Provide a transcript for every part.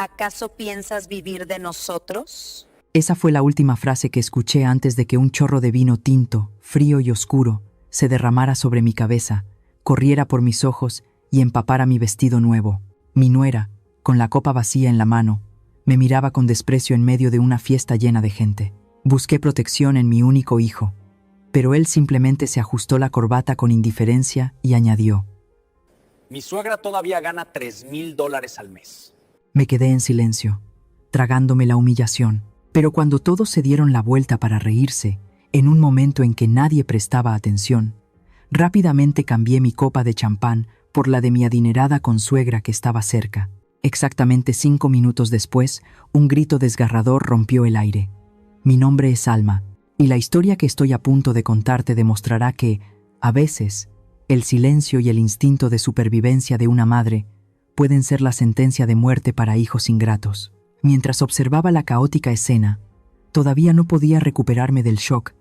¿Acaso piensas vivir de nosotros? Esa fue la última frase que escuché antes de que un chorro de vino tinto, frío y oscuro, se derramara sobre mi cabeza, corriera por mis ojos y empapara mi vestido nuevo. Mi nuera, con la copa vacía en la mano, me miraba con desprecio en medio de una fiesta llena de gente. Busqué protección en mi único hijo, pero él simplemente se ajustó la corbata con indiferencia y añadió: Mi suegra todavía gana $3,000 al mes. Me quedé en silencio, tragándome la humillación. Pero cuando todos se dieron la vuelta para reírse, en un momento en que nadie prestaba atención, rápidamente cambié mi copa de champán por la de mi adinerada consuegra que estaba cerca. Exactamente 5 minutos después, un grito desgarrador rompió el aire. Mi nombre es Alma, y la historia que estoy a punto de contarte demostrará que, a veces, el silencio y el instinto de supervivencia de una madre pueden ser la sentencia de muerte para hijos ingratos. Mientras observaba la caótica escena, todavía no podía recuperarme del shock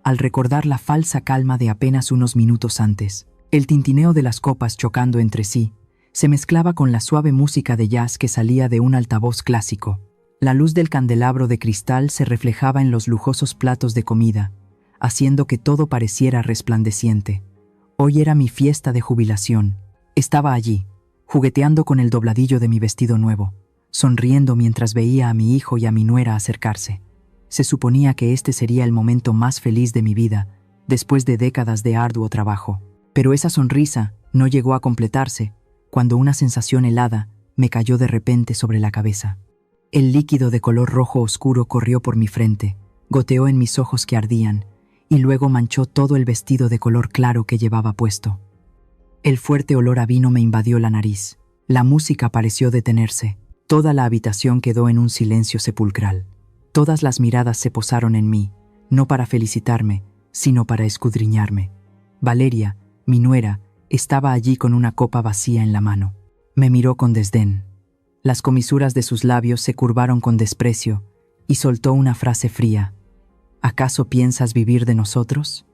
al recordar la falsa calma de apenas unos minutos antes. El tintineo de las copas chocando entre sí se mezclaba con la suave música de jazz que salía de un altavoz clásico. La luz del candelabro de cristal se reflejaba en los lujosos platos de comida, haciendo que todo pareciera resplandeciente. Hoy era mi fiesta de jubilación. Estaba allí, jugueteando con el dobladillo de mi vestido nuevo, sonriendo mientras veía a mi hijo y a mi nuera acercarse. Se suponía que este sería el momento más feliz de mi vida, después de décadas de arduo trabajo. Pero esa sonrisa no llegó a completarse cuando una sensación helada me cayó de repente sobre la cabeza. El líquido de color rojo oscuro corrió por mi frente, goteó en mis ojos que ardían, y luego manchó todo el vestido de color claro que llevaba puesto. El fuerte olor a vino me invadió la nariz. La música pareció detenerse. Toda la habitación quedó en un silencio sepulcral. Todas las miradas se posaron en mí, no para felicitarme, sino para escudriñarme. Valeria, mi nuera, estaba allí con una copa vacía en la mano. Me miró con desdén. Las comisuras de sus labios se curvaron con desprecio y soltó una frase fría. ¿Acaso piensas vivir de nosotros?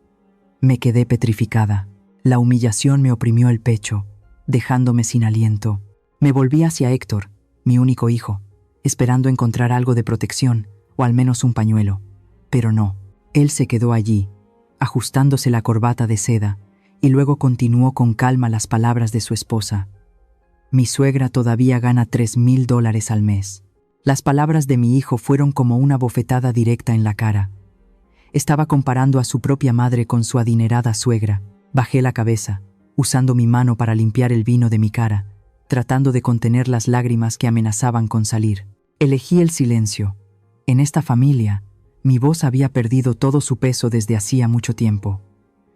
Me quedé petrificada. La humillación me oprimió el pecho, dejándome sin aliento. Me volví hacia Héctor, mi único hijo, esperando encontrar algo de protección, o al menos un pañuelo. Pero no, él se quedó allí, ajustándose la corbata de seda, y luego continuó con calma las palabras de su esposa. Mi suegra todavía gana $3,000 al mes. Las palabras de mi hijo fueron como una bofetada directa en la cara. Estaba comparando a su propia madre con su adinerada suegra. Bajé la cabeza, usando mi mano para limpiar el vino de mi cara, tratando de contener las lágrimas que amenazaban con salir. Elegí el silencio. En esta familia, mi voz había perdido todo su peso desde hacía mucho tiempo.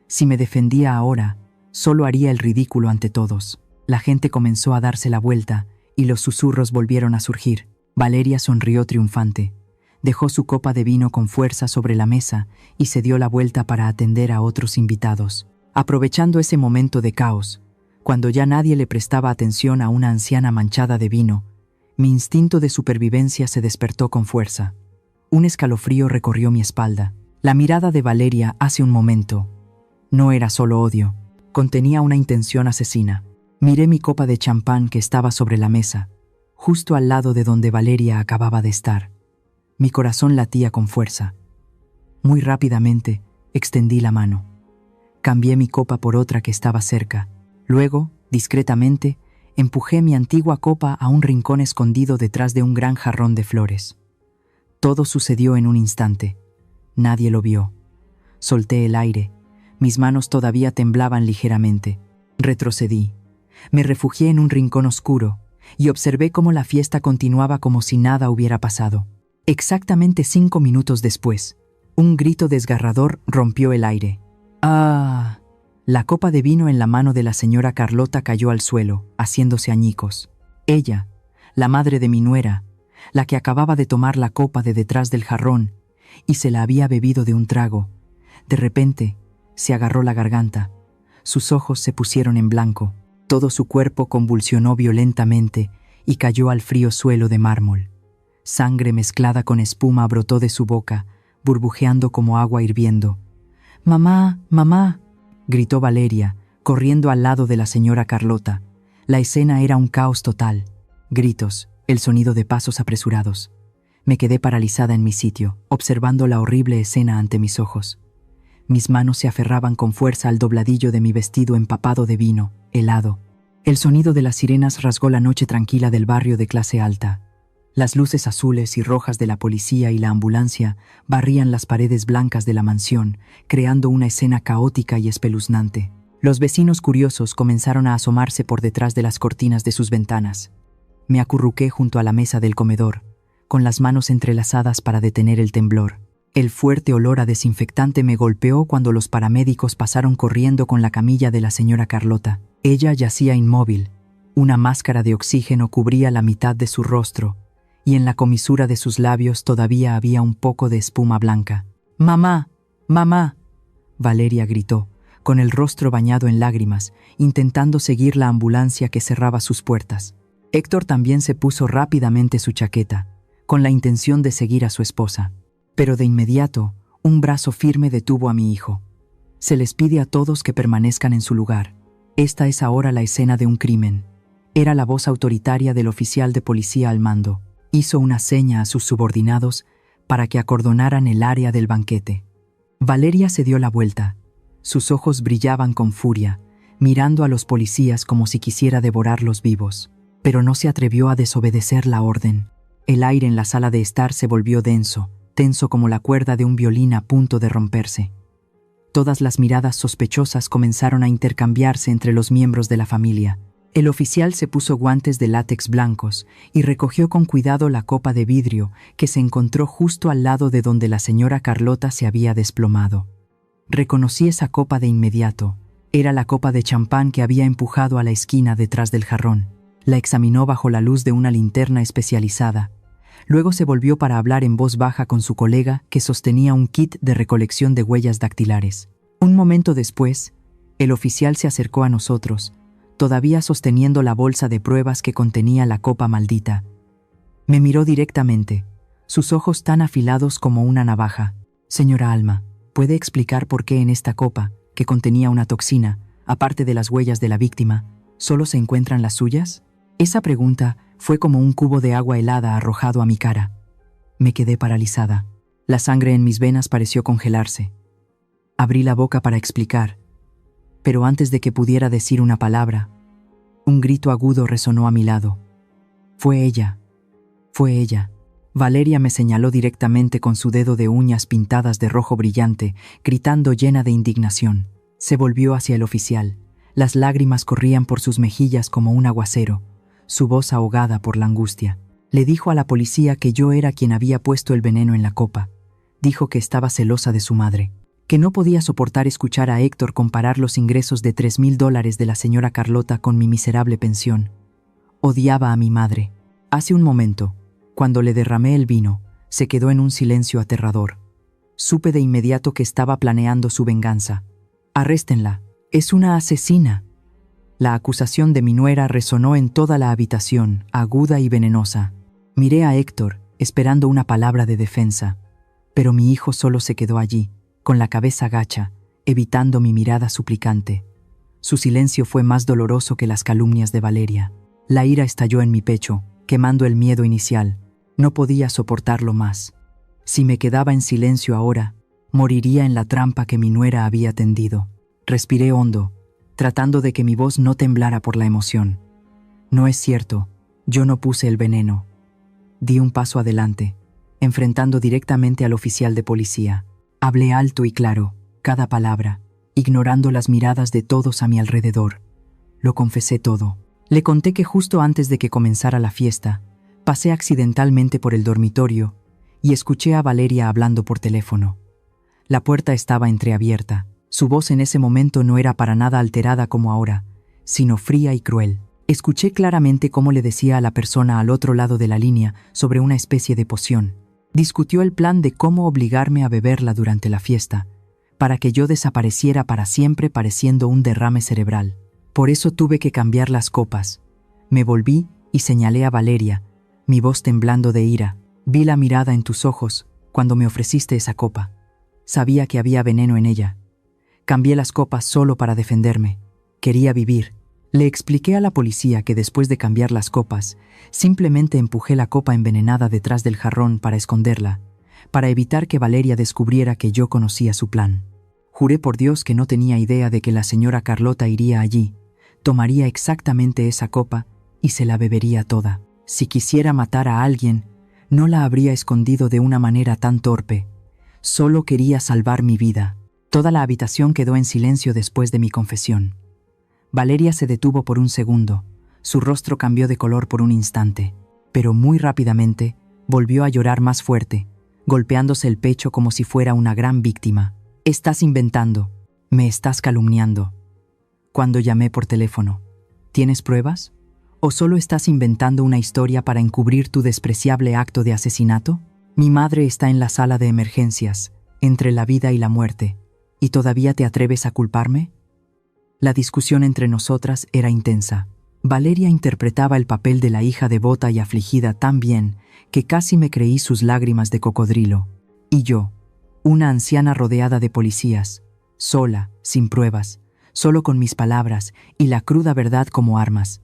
Si me defendía ahora, solo haría el ridículo ante todos. La gente comenzó a darse la vuelta y los susurros volvieron a surgir. Valeria sonrió triunfante. Dejó su copa de vino con fuerza sobre la mesa y se dio la vuelta para atender a otros invitados. Aprovechando ese momento de caos, cuando ya nadie le prestaba atención a una anciana manchada de vino, mi instinto de supervivencia se despertó con fuerza. Un escalofrío recorrió mi espalda. La mirada de Valeria hace un momento no era solo odio, contenía una intención asesina. Miré mi copa de champán que estaba sobre la mesa, justo al lado de donde Valeria acababa de estar. Mi corazón latía con fuerza. Muy rápidamente, extendí la mano. Cambié mi copa por otra que estaba cerca. Luego, discretamente, empujé mi antigua copa a un rincón escondido detrás de un gran jarrón de flores. Todo sucedió en un instante. Nadie lo vio. Solté el aire. Mis manos todavía temblaban ligeramente. Retrocedí. Me refugié en un rincón oscuro y observé cómo la fiesta continuaba como si nada hubiera pasado. Exactamente 5 minutos después, un grito desgarrador rompió el aire. ¡Ah! La copa de vino en la mano de la señora Carlota cayó al suelo, haciéndose añicos. Ella, la madre de mi nuera, la que acababa de tomar la copa de detrás del jarrón y se la había bebido de un trago, de repente se agarró la garganta. Sus ojos se pusieron en blanco. Todo su cuerpo convulsionó violentamente y cayó al frío suelo de mármol. Sangre mezclada con espuma brotó de su boca, burbujeando como agua hirviendo. «¡Mamá! ¡Mamá!», gritó Valeria, corriendo al lado de la señora Carlota. La escena era un caos total. Gritos, el sonido de pasos apresurados. Me quedé paralizada en mi sitio, observando la horrible escena ante mis ojos. Mis manos se aferraban con fuerza al dobladillo de mi vestido empapado de vino, helado. El sonido de las sirenas rasgó la noche tranquila del barrio de clase alta. Las luces azules y rojas de la policía y la ambulancia barrían las paredes blancas de la mansión, creando una escena caótica y espeluznante. Los vecinos curiosos comenzaron a asomarse por detrás de las cortinas de sus ventanas. Me acurruqué junto a la mesa del comedor, con las manos entrelazadas para detener el temblor. El fuerte olor a desinfectante me golpeó cuando los paramédicos pasaron corriendo con la camilla de la señora Carlota. Ella yacía inmóvil. Una máscara de oxígeno cubría la mitad de su rostro, y en la comisura de sus labios todavía había un poco de espuma blanca. «¡Mamá! ¡Mamá!», Valeria gritó, con el rostro bañado en lágrimas, intentando seguir la ambulancia que cerraba sus puertas. Héctor también se puso rápidamente su chaqueta, con la intención de seguir a su esposa. Pero de inmediato, un brazo firme detuvo a mi hijo. Se les pide a todos que permanezcan en su lugar. Esta es ahora la escena de un crimen. Era la voz autoritaria del oficial de policía al mando. Hizo una seña a sus subordinados para que acordonaran el área del banquete. Valeria se dio la vuelta. Sus ojos brillaban con furia, mirando a los policías como si quisiera devorarlos vivos. Pero no se atrevió a desobedecer la orden. El aire en la sala de estar se volvió denso, tenso como la cuerda de un violín a punto de romperse. Todas las miradas sospechosas comenzaron a intercambiarse entre los miembros de la familia. El oficial se puso guantes de látex blancos y recogió con cuidado la copa de vidrio que se encontró justo al lado de donde la señora Carlota se había desplomado. Reconocí esa copa de inmediato. Era la copa de champán que había empujado a la esquina detrás del jarrón. La examinó bajo la luz de una linterna especializada. Luego se volvió para hablar en voz baja con su colega que sostenía un kit de recolección de huellas dactilares. Un momento después, el oficial se acercó a nosotros, todavía sosteniendo la bolsa de pruebas que contenía la copa maldita. Me miró directamente, sus ojos tan afilados como una navaja. «Señora Alma, ¿puede explicar por qué en esta copa, que contenía una toxina, aparte de las huellas de la víctima, solo se encuentran las suyas?» Esa pregunta fue como un cubo de agua helada arrojado a mi cara. Me quedé paralizada. La sangre en mis venas pareció congelarse. Abrí la boca para explicar, pero antes de que pudiera decir una palabra, un grito agudo resonó a mi lado. Fue ella. Fue ella. Valeria me señaló directamente con su dedo de uñas pintadas de rojo brillante, gritando llena de indignación. Se volvió hacia el oficial. Las lágrimas corrían por sus mejillas como un aguacero, su voz ahogada por la angustia. Le dijo a la policía que yo era quien había puesto el veneno en la copa. Dijo que estaba celosa de su madre, que no podía soportar escuchar a Héctor comparar los ingresos de $3,000 de la señora Carlota con mi miserable pensión. Odiaba a mi madre. Hace un momento, cuando le derramé el vino, se quedó en un silencio aterrador. Supe de inmediato que estaba planeando su venganza. «Arréstenla. Es una asesina». La acusación de mi nuera resonó en toda la habitación, aguda y venenosa. Miré a Héctor, esperando una palabra de defensa, pero mi hijo solo se quedó allí, con la cabeza gacha, evitando mi mirada suplicante. Su silencio fue más doloroso que las calumnias de Valeria. La ira estalló en mi pecho, quemando el miedo inicial. No podía soportarlo más. Si me quedaba en silencio ahora, moriría en la trampa que mi nuera había tendido. Respiré hondo, tratando de que mi voz no temblara por la emoción. «No es cierto, yo no puse el veneno». Di un paso adelante, enfrentando directamente al oficial de policía. Hablé alto y claro, cada palabra, ignorando las miradas de todos a mi alrededor. Lo confesé todo. Le conté que justo antes de que comenzara la fiesta, pasé accidentalmente por el dormitorio y escuché a Valeria hablando por teléfono. La puerta estaba entreabierta. Su voz en ese momento no era para nada alterada como ahora, sino fría y cruel. Escuché claramente cómo le decía a la persona al otro lado de la línea sobre una especie de poción. Discutió el plan de cómo obligarme a beberla durante la fiesta, para que yo desapareciera para siempre pareciendo un derrame cerebral. Por eso tuve que cambiar las copas. Me volví y señalé a Valeria, mi voz temblando de ira. «Vi la mirada en tus ojos cuando me ofreciste esa copa. Sabía que había veneno en ella. Cambié las copas solo para defenderme. Quería vivir, Le expliqué a la policía que después de cambiar las copas, simplemente empujé la copa envenenada detrás del jarrón para esconderla, para evitar que Valeria descubriera que yo conocía su plan. Juré por Dios que no tenía idea de que la señora Carlota iría allí, tomaría exactamente esa copa y se la bebería toda. Si quisiera matar a alguien, no la habría escondido de una manera tan torpe. Solo quería salvar mi vida. Toda la habitación quedó en silencio después de mi confesión. Valeria se detuvo por un segundo. Su rostro cambió de color por un instante, pero muy rápidamente volvió a llorar más fuerte, golpeándose el pecho como si fuera una gran víctima. «Estás inventando. Me estás calumniando». Cuando llamé por teléfono, ¿tienes pruebas? ¿O solo estás inventando una historia para encubrir tu despreciable acto de asesinato? Mi madre está en la sala de emergencias, entre la vida y la muerte, ¿y todavía te atreves a culparme? La discusión entre nosotras era intensa. Valeria interpretaba el papel de la hija devota y afligida tan bien que casi me creí sus lágrimas de cocodrilo. Y yo, una anciana rodeada de policías, sola, sin pruebas, solo con mis palabras y la cruda verdad como armas.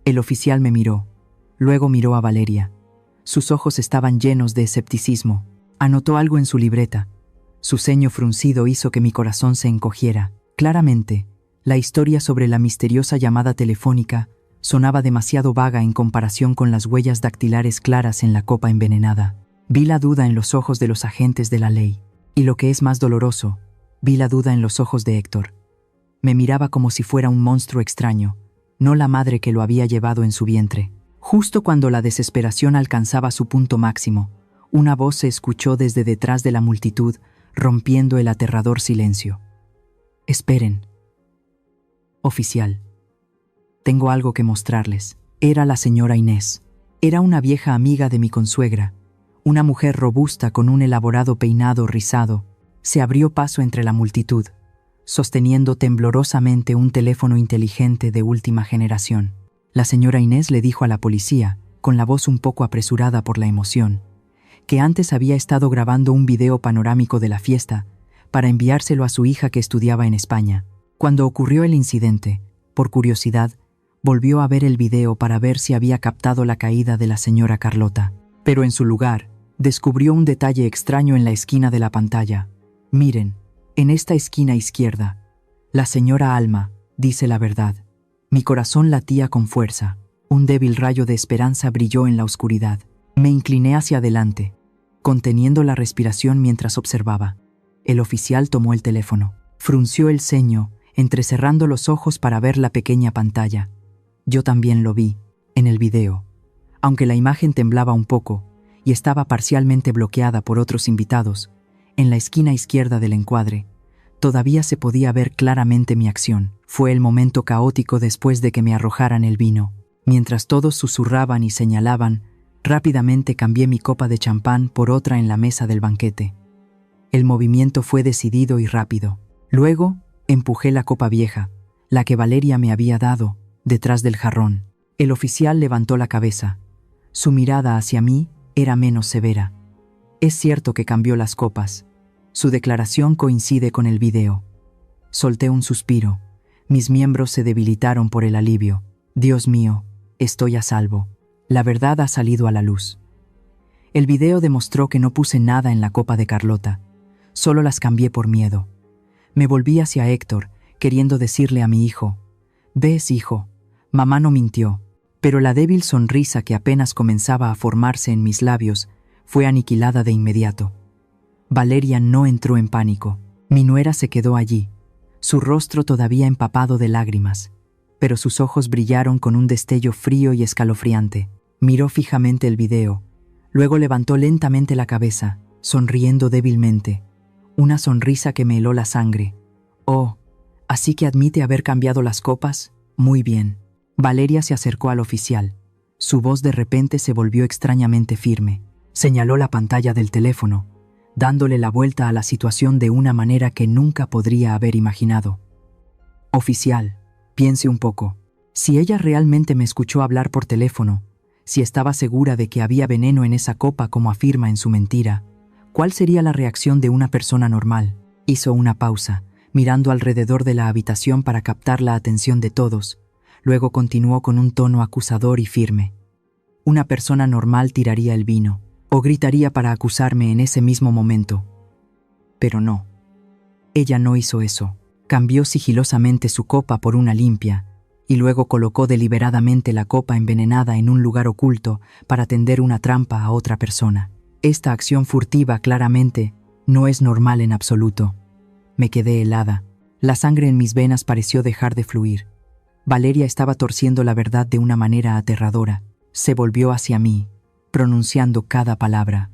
El oficial me miró, luego miró a Valeria. Sus ojos estaban llenos de escepticismo. Anotó algo en su libreta. Su ceño fruncido hizo que mi corazón se encogiera. Claramente, la historia sobre la misteriosa llamada telefónica sonaba demasiado vaga en comparación con las huellas dactilares claras en la copa envenenada. Vi la duda en los ojos de los agentes de la ley. Y lo que es más doloroso, vi la duda en los ojos de Héctor. Me miraba como si fuera un monstruo extraño, no la madre que lo había llevado en su vientre. Justo cuando la desesperación alcanzaba su punto máximo, una voz se escuchó desde detrás de la multitud, rompiendo el aterrador silencio. «Esperen. Oficial. Tengo algo que mostrarles». Era la señora Inés. Era una vieja amiga de mi consuegra, una mujer robusta con un elaborado peinado rizado. Se abrió paso entre la multitud, sosteniendo temblorosamente un teléfono inteligente de última generación. La señora Inés le dijo a la policía, con la voz un poco apresurada por la emoción, que antes había estado grabando un video panorámico de la fiesta para enviárselo a su hija que estudiaba en España. Cuando ocurrió el incidente, por curiosidad, volvió a ver el video para ver si había captado la caída de la señora Carlota. Pero en su lugar, descubrió un detalle extraño en la esquina de la pantalla. Miren, en esta esquina izquierda, la señora Alma dice la verdad. Mi corazón latía con fuerza. Un débil rayo de esperanza brilló en la oscuridad. Me incliné hacia adelante, conteniendo la respiración mientras observaba. El oficial tomó el teléfono. Frunció el ceño, entrecerrando los ojos para ver la pequeña pantalla. Yo también lo vi, en el video. Aunque la imagen temblaba un poco y estaba parcialmente bloqueada por otros invitados, en la esquina izquierda del encuadre, todavía se podía ver claramente mi acción. Fue el momento caótico después de que me arrojaran el vino. Mientras todos susurraban y señalaban, rápidamente cambié mi copa de champán por otra en la mesa del banquete. El movimiento fue decidido y rápido. Luego, empujé la copa vieja, la que Valeria me había dado, detrás del jarrón. El oficial levantó la cabeza. Su mirada hacia mí era menos severa. Es cierto que cambió las copas. Su declaración coincide con el video. Solté un suspiro. Mis miembros se debilitaron por el alivio. Dios mío, estoy a salvo. La verdad ha salido a la luz. El video demostró que no puse nada en la copa de Carlota. Solo las cambié por miedo. Me volví hacia Héctor, queriendo decirle a mi hijo: «¿Ves, hijo? Mamá no mintió». Pero la débil sonrisa que apenas comenzaba a formarse en mis labios fue aniquilada de inmediato. Valeria no entró en pánico. Mi nuera se quedó allí, su rostro todavía empapado de lágrimas, pero sus ojos brillaron con un destello frío y escalofriante. Miró fijamente el video, luego levantó lentamente la cabeza, sonriendo débilmente, una sonrisa que me heló la sangre. «Oh, ¿así que admite haber cambiado las copas? Muy bien». Valeria se acercó al oficial. Su voz de repente se volvió extrañamente firme. Señaló la pantalla del teléfono, dándole la vuelta a la situación de una manera que nunca podría haber imaginado. «Oficial, piense un poco. Si ella realmente me escuchó hablar por teléfono, si estaba segura de que había veneno en esa copa como afirma en su mentira, ¿cuál sería la reacción de una persona normal?» Hizo una pausa, mirando alrededor de la habitación para captar la atención de todos. Luego continuó con un tono acusador y firme. Una persona normal tiraría el vino, o gritaría para acusarme en ese mismo momento. Pero no. Ella no hizo eso. Cambió sigilosamente su copa por una limpia, y luego colocó deliberadamente la copa envenenada en un lugar oculto para tender una trampa a otra persona. Esta acción furtiva claramente no es normal en absoluto. Me quedé helada. La sangre en mis venas pareció dejar de fluir. Valeria estaba torciendo la verdad de una manera aterradora. Se volvió hacia mí, pronunciando cada palabra.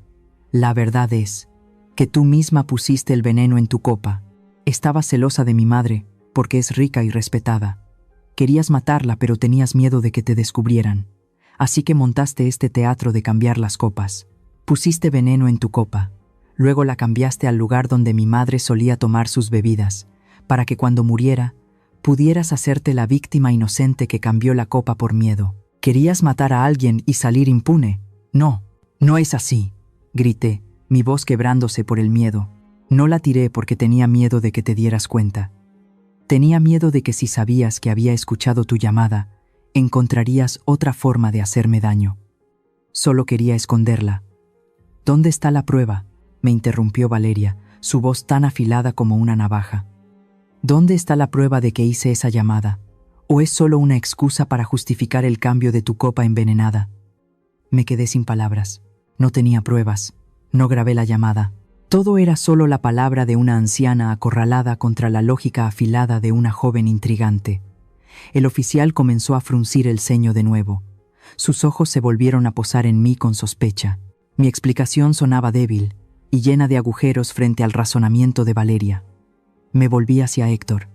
La verdad es que tú misma pusiste el veneno en tu copa. Estabas celosa de mi madre, porque es rica y respetada. Querías matarla, pero tenías miedo de que te descubrieran. Así que montaste este teatro de cambiar las copas. Pusiste veneno en tu copa. Luego la cambiaste al lugar donde mi madre solía tomar sus bebidas, para que cuando muriera, pudieras hacerte la víctima inocente que cambió la copa por miedo. ¿Querías matar a alguien y salir impune? No, no es así, grité, mi voz quebrándose por el miedo. No la tiré porque tenía miedo de que te dieras cuenta. Tenía miedo de que si sabías que había escuchado tu llamada, encontrarías otra forma de hacerme daño. Solo quería esconderla. ¿Dónde está la prueba?, me interrumpió Valeria, su voz tan afilada como una navaja. ¿Dónde está la prueba de que hice esa llamada? ¿O es solo una excusa para justificar el cambio de tu copa envenenada? Me quedé sin palabras. No tenía pruebas. No grabé la llamada. Todo era solo la palabra de una anciana acorralada contra la lógica afilada de una joven intrigante. El oficial comenzó a fruncir el ceño de nuevo. Sus ojos se volvieron a posar en mí con sospecha. Mi explicación sonaba débil y llena de agujeros frente al razonamiento de Valeria. Me volví hacia Héctor,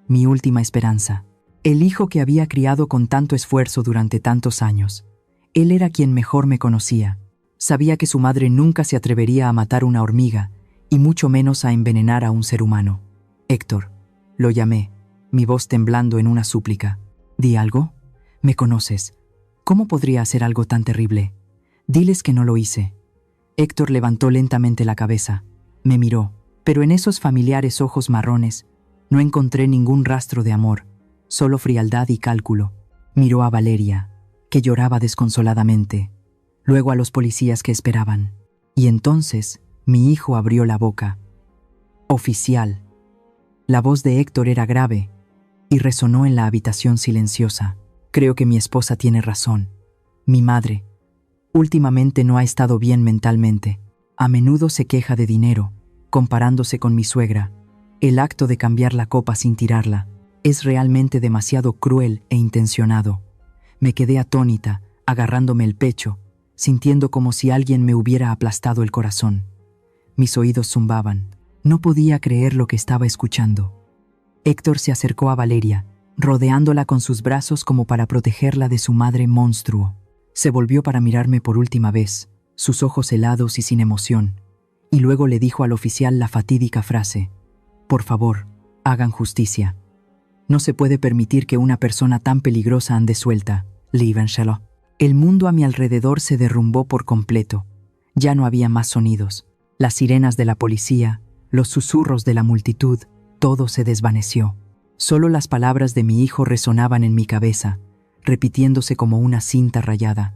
mi última esperanza, el hijo que había criado con tanto esfuerzo durante tantos años. Él era quien mejor me conocía. Sabía que su madre nunca se atrevería a matar una hormiga, y mucho menos a envenenar a un ser humano. Héctor, lo llamé, mi voz temblando en una súplica. ¿Di algo? Me conoces. ¿Cómo podría hacer algo tan terrible? Diles que no lo hice. Héctor levantó lentamente la cabeza. Me miró, pero en esos familiares ojos marrones no encontré ningún rastro de amor, solo frialdad y cálculo. Miró a Valeria, que lloraba desconsoladamente, luego a los policías que esperaban. Y entonces mi hijo abrió la boca. Oficial. La voz de Héctor era grave y resonó en la habitación silenciosa. Creo que mi esposa tiene razón. Mi madre últimamente no ha estado bien mentalmente. A menudo se queja de dinero, comparándose con mi suegra. El acto de cambiar la copa sin tirarla es realmente demasiado cruel e intencionado. Me quedé atónita, agarrándome el pecho, sintiendo como si alguien me hubiera aplastado el corazón. Mis oídos zumbaban. No podía creer lo que estaba escuchando. Héctor se acercó a Valeria, rodeándola con sus brazos como para protegerla de su madre monstruo. Se volvió para mirarme por última vez, sus ojos helados y sin emoción, y luego le dijo al oficial la fatídica frase: «Por favor, hagan justicia. No se puede permitir que una persona tan peligrosa ande suelta. Liebenschelo». El mundo a mi alrededor se derrumbó por completo. Ya no había más sonidos. Las sirenas de la policía, los susurros de la multitud, todo se desvaneció. Solo las palabras de mi hijo resonaban en mi cabeza, repitiéndose como una cinta rayada.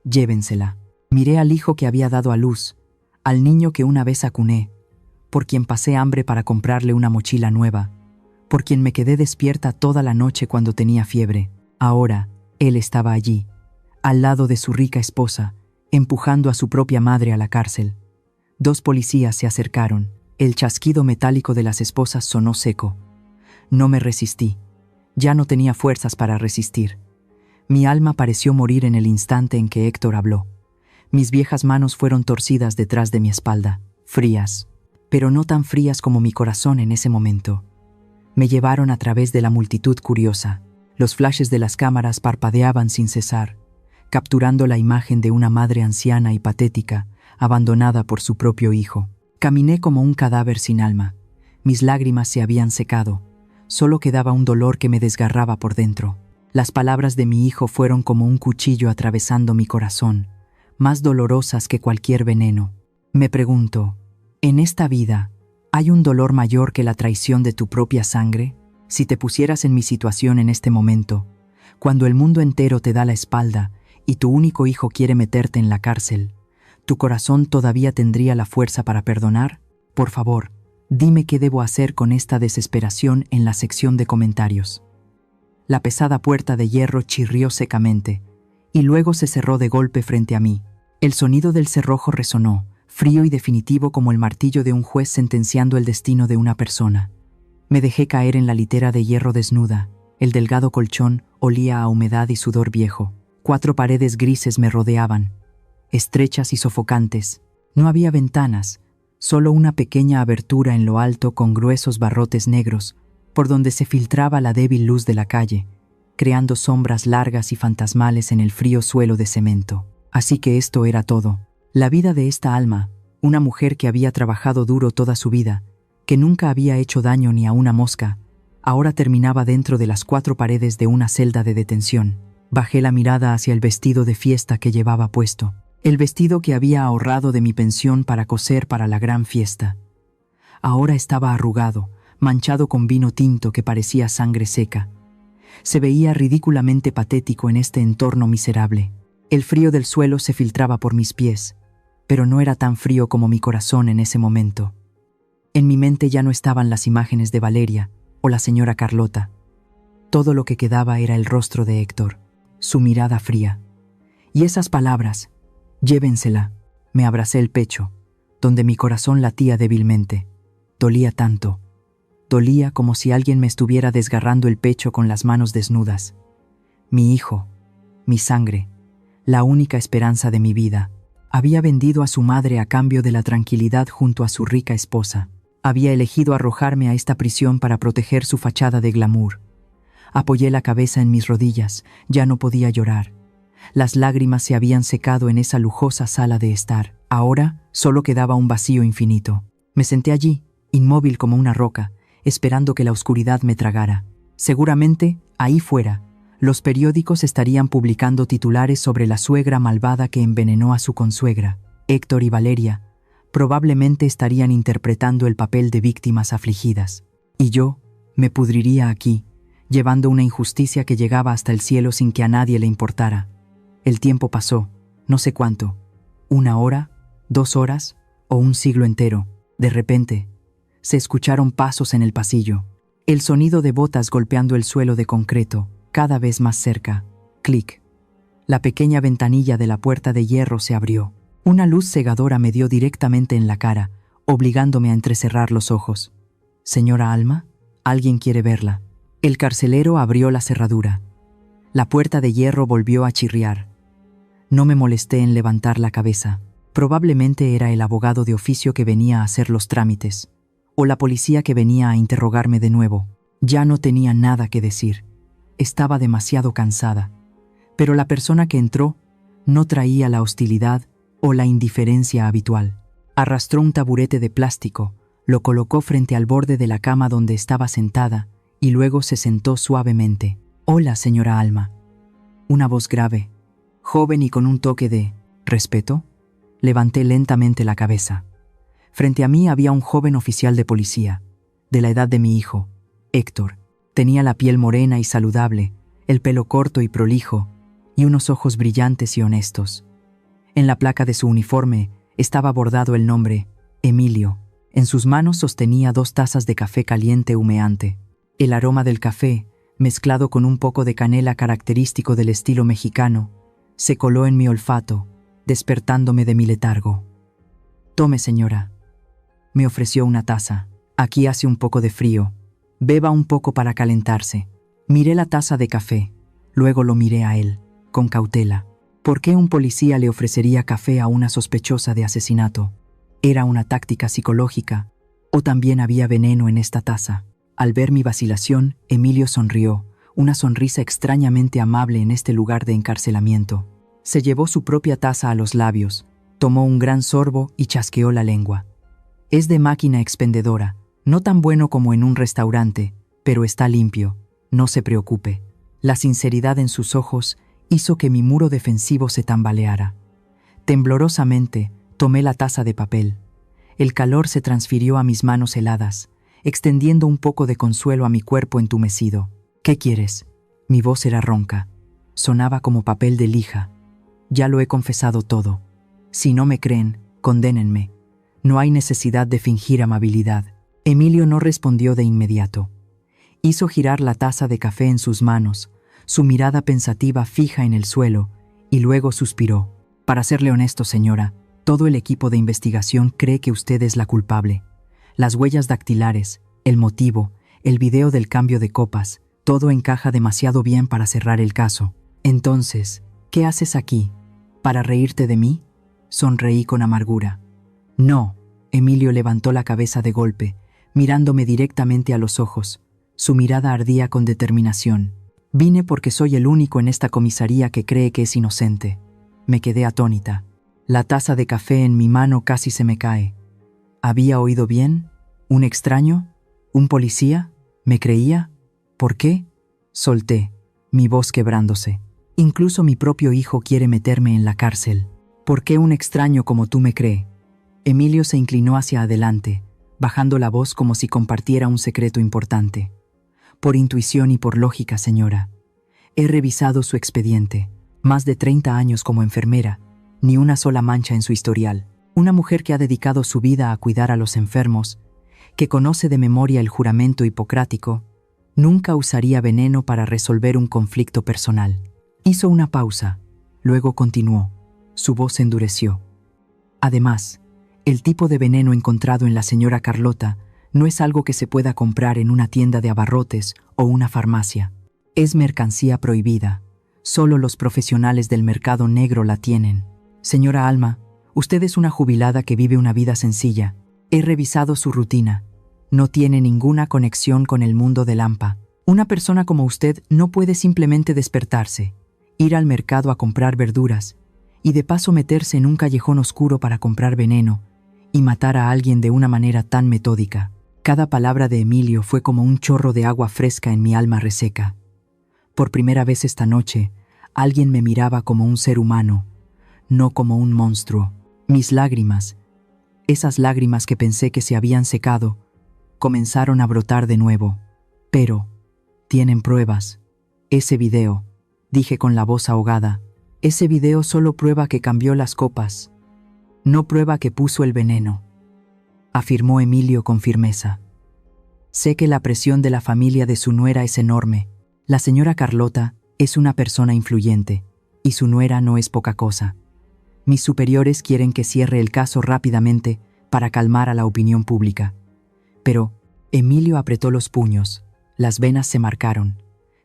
«Llévensela». Miré al hijo que había dado a luz, al niño que una vez acuné, por quien pasé hambre para comprarle una mochila nueva, por quien me quedé despierta toda la noche cuando tenía fiebre. Ahora, él estaba allí, al lado de su rica esposa, empujando a su propia madre a la cárcel. 2 policías se acercaron. El chasquido metálico de las esposas sonó seco. No me resistí. Ya no tenía fuerzas para resistir. Mi alma pareció morir en el instante en que Héctor habló. Mis viejas manos fueron torcidas detrás de mi espalda, frías, pero no tan frías como mi corazón en ese momento. Me llevaron a través de la multitud curiosa. Los flashes de las cámaras parpadeaban sin cesar, capturando la imagen de una madre anciana y patética, abandonada por su propio hijo. Caminé como un cadáver sin alma. Mis lágrimas se habían secado. Solo quedaba un dolor que me desgarraba por dentro. Las palabras de mi hijo fueron como un cuchillo atravesando mi corazón, más dolorosas que cualquier veneno. Me pregunto, ¿en esta vida hay un dolor mayor que la traición de tu propia sangre? Si te pusieras en mi situación en este momento, Cuando el mundo entero te da la espalda y tu único hijo quiere meterte en la cárcel, ¿tu corazón todavía tendría la fuerza para perdonar? Por favor, dime qué debo hacer con esta desesperación en la sección de comentarios. La pesada puerta de hierro chirrió secamente, y luego se cerró de golpe frente a mí. El sonido del cerrojo resonó, frío y definitivo como el martillo de un juez sentenciando el destino de una persona. Me dejé caer en la litera de hierro desnuda. El delgado colchón olía a humedad y sudor viejo. 4 paredes grises me rodeaban, estrechas y sofocantes. No había ventanas, solo una pequeña abertura en lo alto con gruesos barrotes negros, por donde se filtraba la débil luz de la calle, creando sombras largas y fantasmales en el frío suelo de cemento. Así que esto era todo. La vida de esta alma, una mujer que había trabajado duro toda su vida, que nunca había hecho daño ni a una mosca, ahora terminaba dentro de las 4 paredes de una celda de detención. Bajé la mirada hacia el vestido de fiesta que llevaba puesto, el vestido que había ahorrado de mi pensión para coser para la gran fiesta. Ahora estaba arrugado, manchado con vino tinto que parecía sangre seca. Se veía ridículamente patético en este entorno miserable. El frío del suelo se filtraba por mis pies, pero no era tan frío como mi corazón en ese momento. En mi mente ya no estaban las imágenes de Valeria o la señora Carlota. Todo lo que quedaba era el rostro de Héctor, su mirada fría. Y esas palabras, llévensela. Me abracé el pecho, donde mi corazón latía débilmente. Dolía tanto. Dolía como si alguien me estuviera desgarrando el pecho con las manos desnudas. Mi hijo, mi sangre, la única esperanza de mi vida, había vendido a su madre a cambio de la tranquilidad junto a su rica esposa. Había elegido arrojarme a esta prisión para proteger su fachada de glamour. Apoyé la cabeza en mis rodillas, ya no podía llorar. Las lágrimas se habían secado en esa lujosa sala de estar. Ahora solo quedaba un vacío infinito. Me senté allí, inmóvil como una roca, esperando que la oscuridad me tragara. Seguramente, ahí fuera, los periódicos estarían publicando titulares sobre la suegra malvada que envenenó a su consuegra. Héctor y Valeria probablemente estarían interpretando el papel de víctimas afligidas. Y yo me pudriría aquí, llevando una injusticia que llegaba hasta el cielo sin que a nadie le importara. El tiempo pasó, no sé cuánto, 1 hora, 2 horas o un siglo entero. De repente, se escucharon pasos en el pasillo. El sonido de botas golpeando el suelo de concreto, cada vez más cerca. Clic. La pequeña ventanilla de la puerta de hierro se abrió. Una luz cegadora me dio directamente en la cara, obligándome a entrecerrar los ojos. «Señora Alma, alguien quiere verla». El carcelero abrió la cerradura. La puerta de hierro volvió a chirriar. No me molesté en levantar la cabeza. Probablemente era el abogado de oficio que venía a hacer los trámites, o la policía que venía a interrogarme de nuevo. Ya no tenía nada que decir. Estaba demasiado cansada. Pero la persona que entró no traía la hostilidad o la indiferencia habitual. Arrastró un taburete de plástico, lo colocó frente al borde de la cama donde estaba sentada y luego se sentó suavemente. «Hola, señora Alma». Una voz grave, joven y con un toque de respeto. Levanté lentamente la cabeza. Frente a mí había un joven oficial de policía, de la edad de mi hijo, Héctor. Tenía la piel morena y saludable, el pelo corto y prolijo, y unos ojos brillantes y honestos. En la placa de su uniforme estaba bordado el nombre, Emilio. En sus manos sostenía 2 tazas de café caliente humeante. El aroma del café, mezclado con un poco de canela característico del estilo mexicano, se coló en mi olfato, despertándome de mi letargo. «Tome, señora». Me ofreció una taza. «Aquí hace un poco de frío. Beba un poco para calentarse». Miré la taza de café, luego lo miré a él, con cautela. ¿Por qué un policía le ofrecería café a una sospechosa de asesinato? ¿Era una táctica psicológica? ¿O también había veneno en esta taza? Al ver mi vacilación, Emilio sonrió, una sonrisa extrañamente amable en este lugar de encarcelamiento. Se llevó su propia taza a los labios, tomó un gran sorbo y chasqueó la lengua. «Es de máquina expendedora, no tan bueno como en un restaurante, pero está limpio, no se preocupe». La sinceridad en sus ojos hizo que mi muro defensivo se tambaleara. Temblorosamente, tomé la taza de papel. El calor se transfirió a mis manos heladas, extendiendo un poco de consuelo a mi cuerpo entumecido. «¿Qué quieres?». Mi voz era ronca. Sonaba como papel de lija. Ya lo he confesado todo. Si no me creen, condénenme. No hay necesidad de fingir amabilidad. Emilio no respondió de inmediato. Hizo girar la taza de café en sus manos, su mirada pensativa fija en el suelo, y luego suspiró. Para serle honesto, señora, todo el equipo de investigación cree que usted es la culpable. Las huellas dactilares, el motivo, el video del cambio de copas, todo encaja demasiado bien para cerrar el caso. Entonces, ¿qué haces aquí? ¿Para reírte de mí? Sonreí con amargura. No, Emilio levantó la cabeza de golpe, mirándome directamente a los ojos. Su mirada ardía con determinación. Vine porque soy el único en esta comisaría que cree que es inocente. Me quedé atónita. La taza de café en mi mano casi se me cae. ¿Había oído bien? ¿Un extraño? ¿Un policía? ¿Me creía? ¿Por qué? Solté, mi voz quebrándose. Incluso mi propio hijo quiere meterme en la cárcel. ¿Por qué un extraño como tú me cree? Emilio se inclinó hacia adelante, bajando la voz como si compartiera un secreto importante. Por intuición y por lógica, señora. He revisado su expediente. Más de 30 años como enfermera, ni una sola mancha en su historial. Una mujer que ha dedicado su vida a cuidar a los enfermos, que conoce de memoria el juramento hipocrático, nunca usaría veneno para resolver un conflicto personal. Hizo una pausa, luego continuó. Su voz se endureció. Además, el tipo de veneno encontrado en la señora Carlota no es algo que se pueda comprar en una tienda de abarrotes o una farmacia. Es mercancía prohibida. Solo los profesionales del mercado negro la tienen. Señora Alma, usted es una jubilada que vive una vida sencilla. He revisado su rutina. No tiene ninguna conexión con el mundo del AMPA. Una persona como usted no puede simplemente despertarse, ir al mercado a comprar verduras y de paso meterse en un callejón oscuro para comprar veneno y matar a alguien de una manera tan metódica. Cada palabra de Emilio fue como un chorro de agua fresca en mi alma reseca. Por primera vez esta noche, alguien me miraba como un ser humano, no como un monstruo. Mis lágrimas, esas lágrimas que pensé que se habían secado, comenzaron a brotar de nuevo. Pero, tienen pruebas. Ese video, dije con la voz ahogada, ese video solo prueba que cambió las copas. No prueba que puso el veneno, afirmó Emilio con firmeza. Sé que la presión de la familia de su nuera es enorme. La señora Carlota es una persona influyente, y su nuera no es poca cosa. Mis superiores quieren que cierre el caso rápidamente para calmar a la opinión pública. Pero Emilio apretó los puños, las venas se marcaron.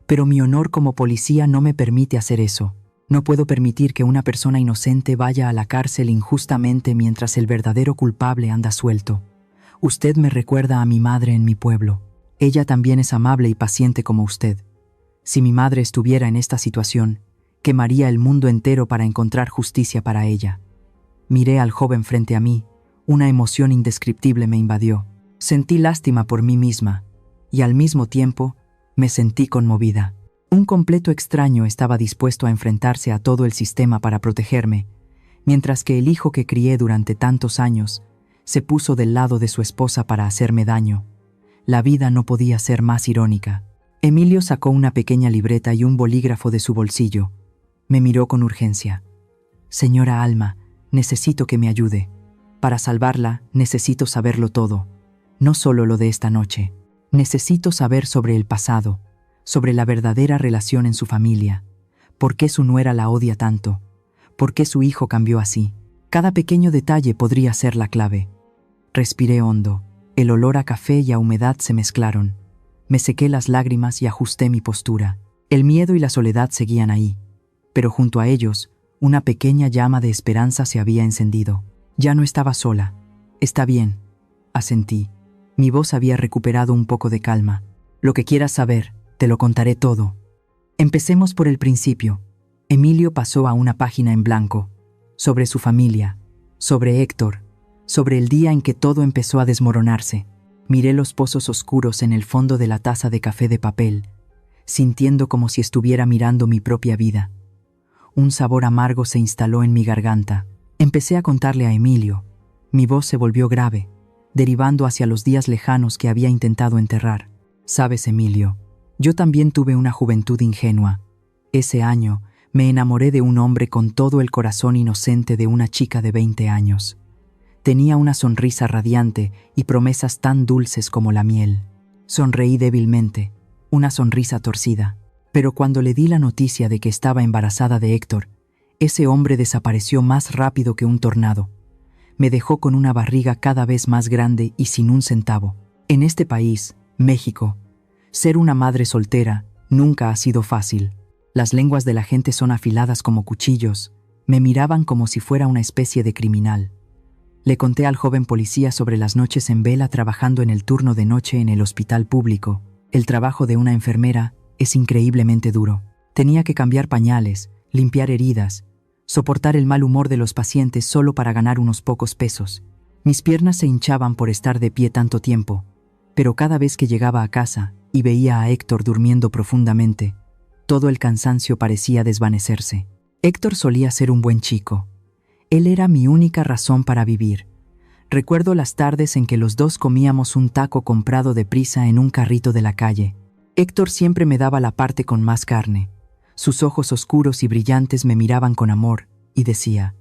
Pero mi honor como policía no me permite hacer eso. No puedo permitir que una persona inocente vaya a la cárcel injustamente mientras el verdadero culpable anda suelto. Usted me recuerda a mi madre en mi pueblo. Ella también es amable y paciente como usted. Si mi madre estuviera en esta situación, quemaría el mundo entero para encontrar justicia para ella. Miré al joven frente a mí. Una emoción indescriptible me invadió. Sentí lástima por mí misma, y al mismo tiempo me sentí conmovida. Un completo extraño estaba dispuesto a enfrentarse a todo el sistema para protegerme, mientras que el hijo que crié durante tantos años se puso del lado de su esposa para hacerme daño. La vida no podía ser más irónica. Emilio sacó una pequeña libreta y un bolígrafo de su bolsillo. Me miró con urgencia. Señora Alma, necesito que me ayude. Para salvarla, necesito saberlo todo. No solo lo de esta noche. Necesito saber sobre el pasado, sobre la verdadera relación en su familia. ¿Por qué su nuera la odia tanto? ¿Por qué su hijo cambió así? Cada pequeño detalle podría ser la clave. Respiré hondo. El olor a café y a humedad se mezclaron. Me sequé las lágrimas y ajusté mi postura. El miedo y la soledad seguían ahí, pero junto a ellos, una pequeña llama de esperanza se había encendido. Ya no estaba sola. Está bien, asentí. Mi voz había recuperado un poco de calma. Lo que quieras saber, te lo contaré todo. Empecemos por el principio. Emilio pasó a una página en blanco, sobre su familia, sobre Héctor, sobre el día en que todo empezó a desmoronarse. Miré los pozos oscuros en el fondo de la taza de café de papel, sintiendo como si estuviera mirando mi propia vida. Un sabor amargo se instaló en mi garganta. Empecé a contarle a Emilio. Mi voz se volvió grave, derivando hacia los días lejanos que había intentado enterrar. Sabes, Emilio, Yo también tuve una juventud ingenua. Ese año me enamoré de un hombre con todo el corazón inocente de una chica de 20 años. Tenía una sonrisa radiante y promesas tan dulces como la miel. Sonreí débilmente, una sonrisa torcida. Pero cuando le di la noticia de que estaba embarazada de Héctor, ese hombre desapareció más rápido que un tornado. Me dejó con una barriga cada vez más grande y sin un centavo. En este país, México, ser una madre soltera nunca ha sido fácil. Las lenguas de la gente son afiladas como cuchillos. Me miraban como si fuera una especie de criminal. Le conté al joven policía sobre las noches en vela trabajando en el turno de noche en el hospital público. El trabajo de una enfermera es increíblemente duro. Tenía que cambiar pañales, limpiar heridas, soportar el mal humor de los pacientes solo para ganar unos pocos pesos. Mis piernas se hinchaban por estar de pie tanto tiempo, pero cada vez que llegaba a casa y veía a Héctor durmiendo profundamente, todo el cansancio parecía desvanecerse. Héctor solía ser un buen chico. Él era mi única razón para vivir. Recuerdo las tardes en que los dos comíamos un taco comprado deprisa en un carrito de la calle. Héctor siempre me daba la parte con más carne. Sus ojos oscuros y brillantes me miraban con amor y decía: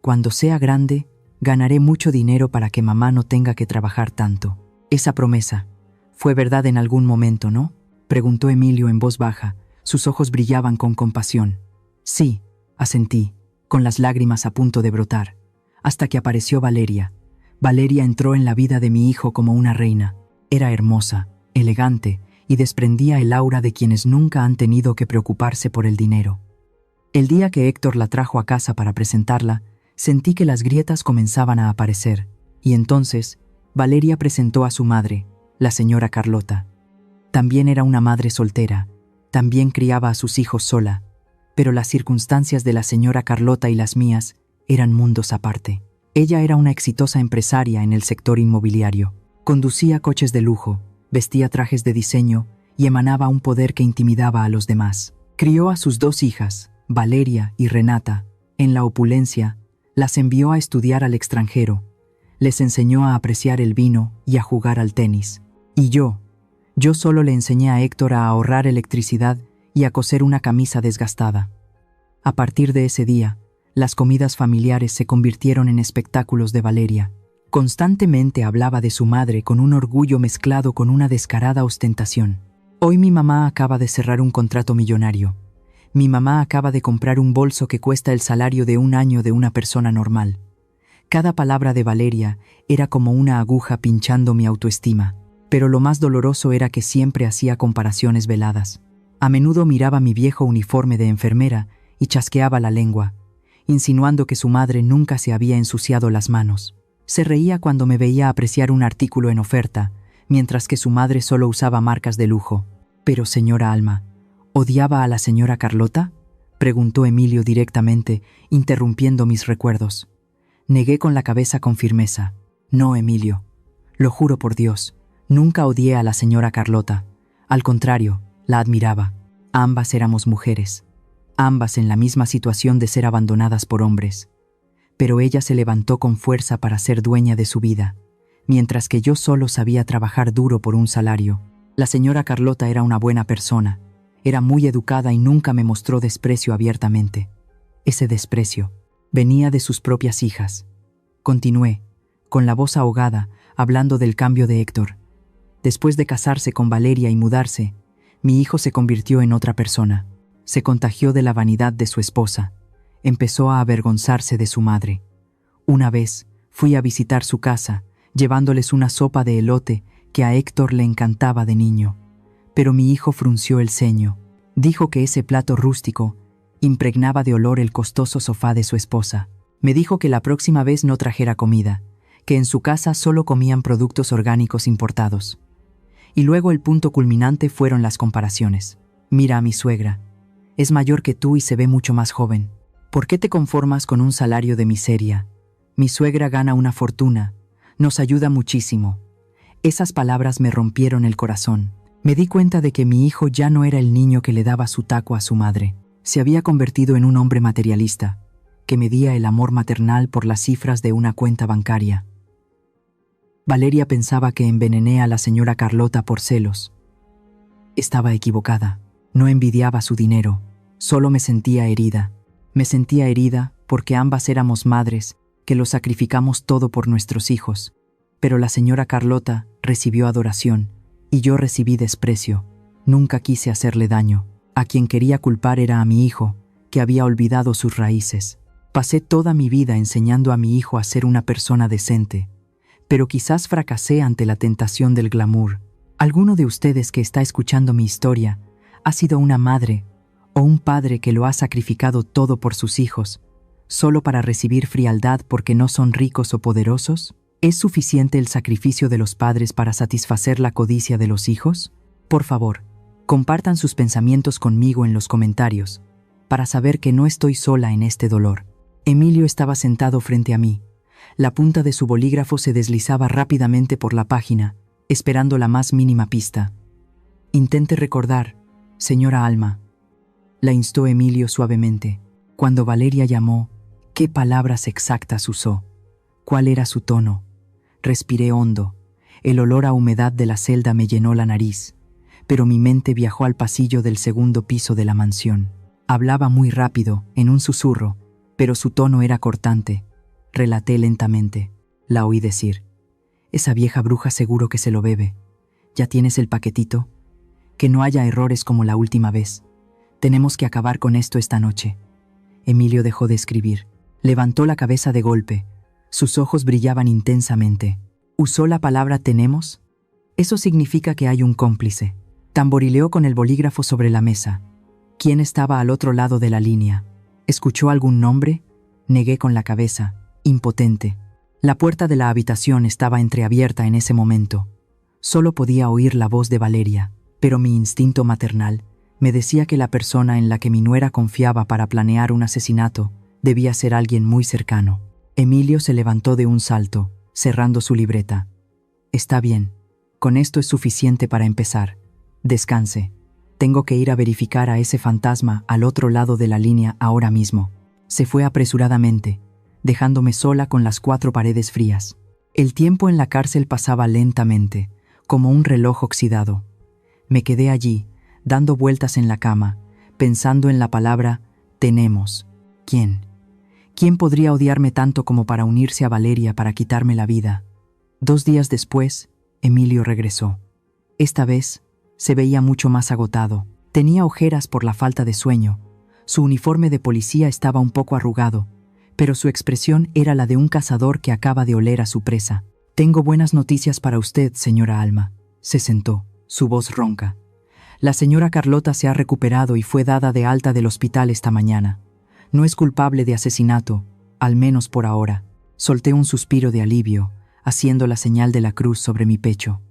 «Cuando sea grande, ganaré mucho dinero para que mamá no tenga que trabajar tanto». Esa promesa fue verdad en algún momento, ¿no?, preguntó Emilio en voz baja. Sus ojos brillaban con compasión. Sí, asentí, con las lágrimas a punto de brotar, hasta que apareció Valeria. Valeria entró en la vida de mi hijo como una reina. Era hermosa, elegante, y desprendía el aura de quienes nunca han tenido que preocuparse por el dinero. El día que Héctor la trajo a casa para presentarla, sentí que las grietas comenzaban a aparecer, y entonces Valeria presentó a su madre, la señora Carlota. También era una madre soltera, también criaba a sus hijos sola, pero las circunstancias de la señora Carlota y las mías eran mundos aparte. Ella era una exitosa empresaria en el sector inmobiliario. Conducía coches de lujo, vestía trajes de diseño y emanaba un poder que intimidaba a los demás. Crió a sus dos hijas, Valeria y Renata, en la opulencia, las envió a estudiar al extranjero, les enseñó a apreciar el vino y a jugar al tenis. Y yo solo le enseñé a Héctor a ahorrar electricidad y a coser una camisa desgastada. A partir de ese día, las comidas familiares se convirtieron en espectáculos de Valeria. Constantemente hablaba de su madre con un orgullo mezclado con una descarada ostentación. Hoy mi mamá acaba de cerrar un contrato millonario. Mi mamá acaba de comprar un bolso que cuesta el salario de un año de una persona normal. Cada palabra de Valeria era como una aguja pinchando mi autoestima, pero lo más doloroso era que siempre hacía comparaciones veladas. A menudo miraba mi viejo uniforme de enfermera y chasqueaba la lengua, insinuando que su madre nunca se había ensuciado las manos. Se reía cuando me veía apreciar un artículo en oferta, mientras que su madre solo usaba marcas de lujo. «Pero, señora Alma, ¿odiaba a la señora Carlota?», preguntó Emilio directamente, interrumpiendo mis recuerdos. Negué con la cabeza con firmeza. «No, Emilio. Lo juro por Dios. Nunca odié a la señora Carlota. Al contrario, la admiraba. Ambas éramos mujeres. Ambas en la misma situación de ser abandonadas por hombres. Pero ella se levantó con fuerza para ser dueña de su vida, mientras que yo solo sabía trabajar duro por un salario. La señora Carlota era una buena persona, era muy educada y nunca me mostró desprecio abiertamente. Ese desprecio venía de sus propias hijas». Continué, con la voz ahogada, hablando del cambio de Héctor. Después de casarse con Valeria y mudarse, mi hijo se convirtió en otra persona. Se contagió de la vanidad de su esposa. Empezó a avergonzarse de su madre. Una vez fui a visitar su casa, llevándoles una sopa de elote que a Héctor le encantaba de niño. Pero mi hijo frunció el ceño. Dijo que ese plato rústico impregnaba de olor el costoso sofá de su esposa. Me dijo que la próxima vez no trajera comida, que en su casa solo comían productos orgánicos importados. Y luego el punto culminante fueron las comparaciones. «Mira a mi suegra. Es mayor que tú y se ve mucho más joven. ¿Por qué te conformas con un salario de miseria? Mi suegra gana una fortuna. Nos ayuda muchísimo». Esas palabras me rompieron el corazón. Me di cuenta de que mi hijo ya no era el niño que le daba su taco a su madre. Se había convertido en un hombre materialista, que medía el amor maternal por las cifras de una cuenta bancaria. Valeria pensaba que envenené a la señora Carlota por celos. Estaba equivocada. No envidiaba su dinero, solo me sentía herida. Me sentía herida porque ambas éramos madres, que lo sacrificamos todo por nuestros hijos. Pero la señora Carlota recibió adoración, y yo recibí desprecio. Nunca quise hacerle daño. A quien quería culpar era a mi hijo, que había olvidado sus raíces. Pasé toda mi vida enseñando a mi hijo a ser una persona decente, pero quizás fracasé ante la tentación del glamour. ¿Alguno de ustedes que está escuchando mi historia ha sido una madre o un padre que lo ha sacrificado todo por sus hijos, solo para recibir frialdad porque no son ricos o poderosos? ¿Es suficiente el sacrificio de los padres para satisfacer la codicia de los hijos? Por favor, compartan sus pensamientos conmigo en los comentarios, para saber que no estoy sola en este dolor. Emilio estaba sentado frente a mí. La punta de su bolígrafo se deslizaba rápidamente por la página, esperando la más mínima pista. «Intente recordar, señora Alma», la instó Emilio suavemente. Cuando Valeria llamó, ¿qué palabras exactas usó? ¿Cuál era su tono? Respiré hondo. El olor a humedad de la celda me llenó la nariz, pero mi mente viajó al pasillo del segundo piso de la mansión. Hablaba muy rápido, en un susurro, pero su tono era cortante. Relaté lentamente. La oí decir: «Esa vieja bruja seguro que se lo bebe. ¿Ya tienes el paquetito? Que no haya errores como la última vez. Tenemos que acabar con esto esta noche». Emilio dejó de escribir. Levantó la cabeza de golpe. Sus ojos brillaban intensamente. ¿Usó la palabra tenemos? Eso significa que hay un cómplice. Tamborileó con el bolígrafo sobre la mesa. ¿Quién estaba al otro lado de la línea? ¿Escuchó algún nombre? Negué con la cabeza, impotente. La puerta de la habitación estaba entreabierta en ese momento. Solo podía oír la voz de Valeria, pero mi instinto maternal me decía que la persona en la que mi nuera confiaba para planear un asesinato debía ser alguien muy cercano. Emilio se levantó de un salto, cerrando su libreta. «Está bien. Con esto es suficiente para empezar. Descanse. Tengo que ir a verificar a ese fantasma al otro lado de la línea ahora mismo». Se fue apresuradamente, dejándome sola con las 4 paredes frías. El tiempo en la cárcel pasaba lentamente, como un reloj oxidado. Me quedé allí, dando vueltas en la cama, pensando en la palabra tenemos. ¿Quién? ¿Quién podría odiarme tanto como para unirse a Valeria para quitarme la vida? 2 días después, Emilio regresó. Esta vez, se veía mucho más agotado. Tenía ojeras por la falta de sueño. Su uniforme de policía estaba un poco arrugado, pero su expresión era la de un cazador que acaba de oler a su presa. «Tengo buenas noticias para usted, señora Alma». Se sentó, su voz ronca. «La señora Carlota se ha recuperado y fue dada de alta del hospital esta mañana. No es culpable de asesinato, al menos por ahora». Solté un suspiro de alivio, haciendo la señal de la cruz sobre mi pecho.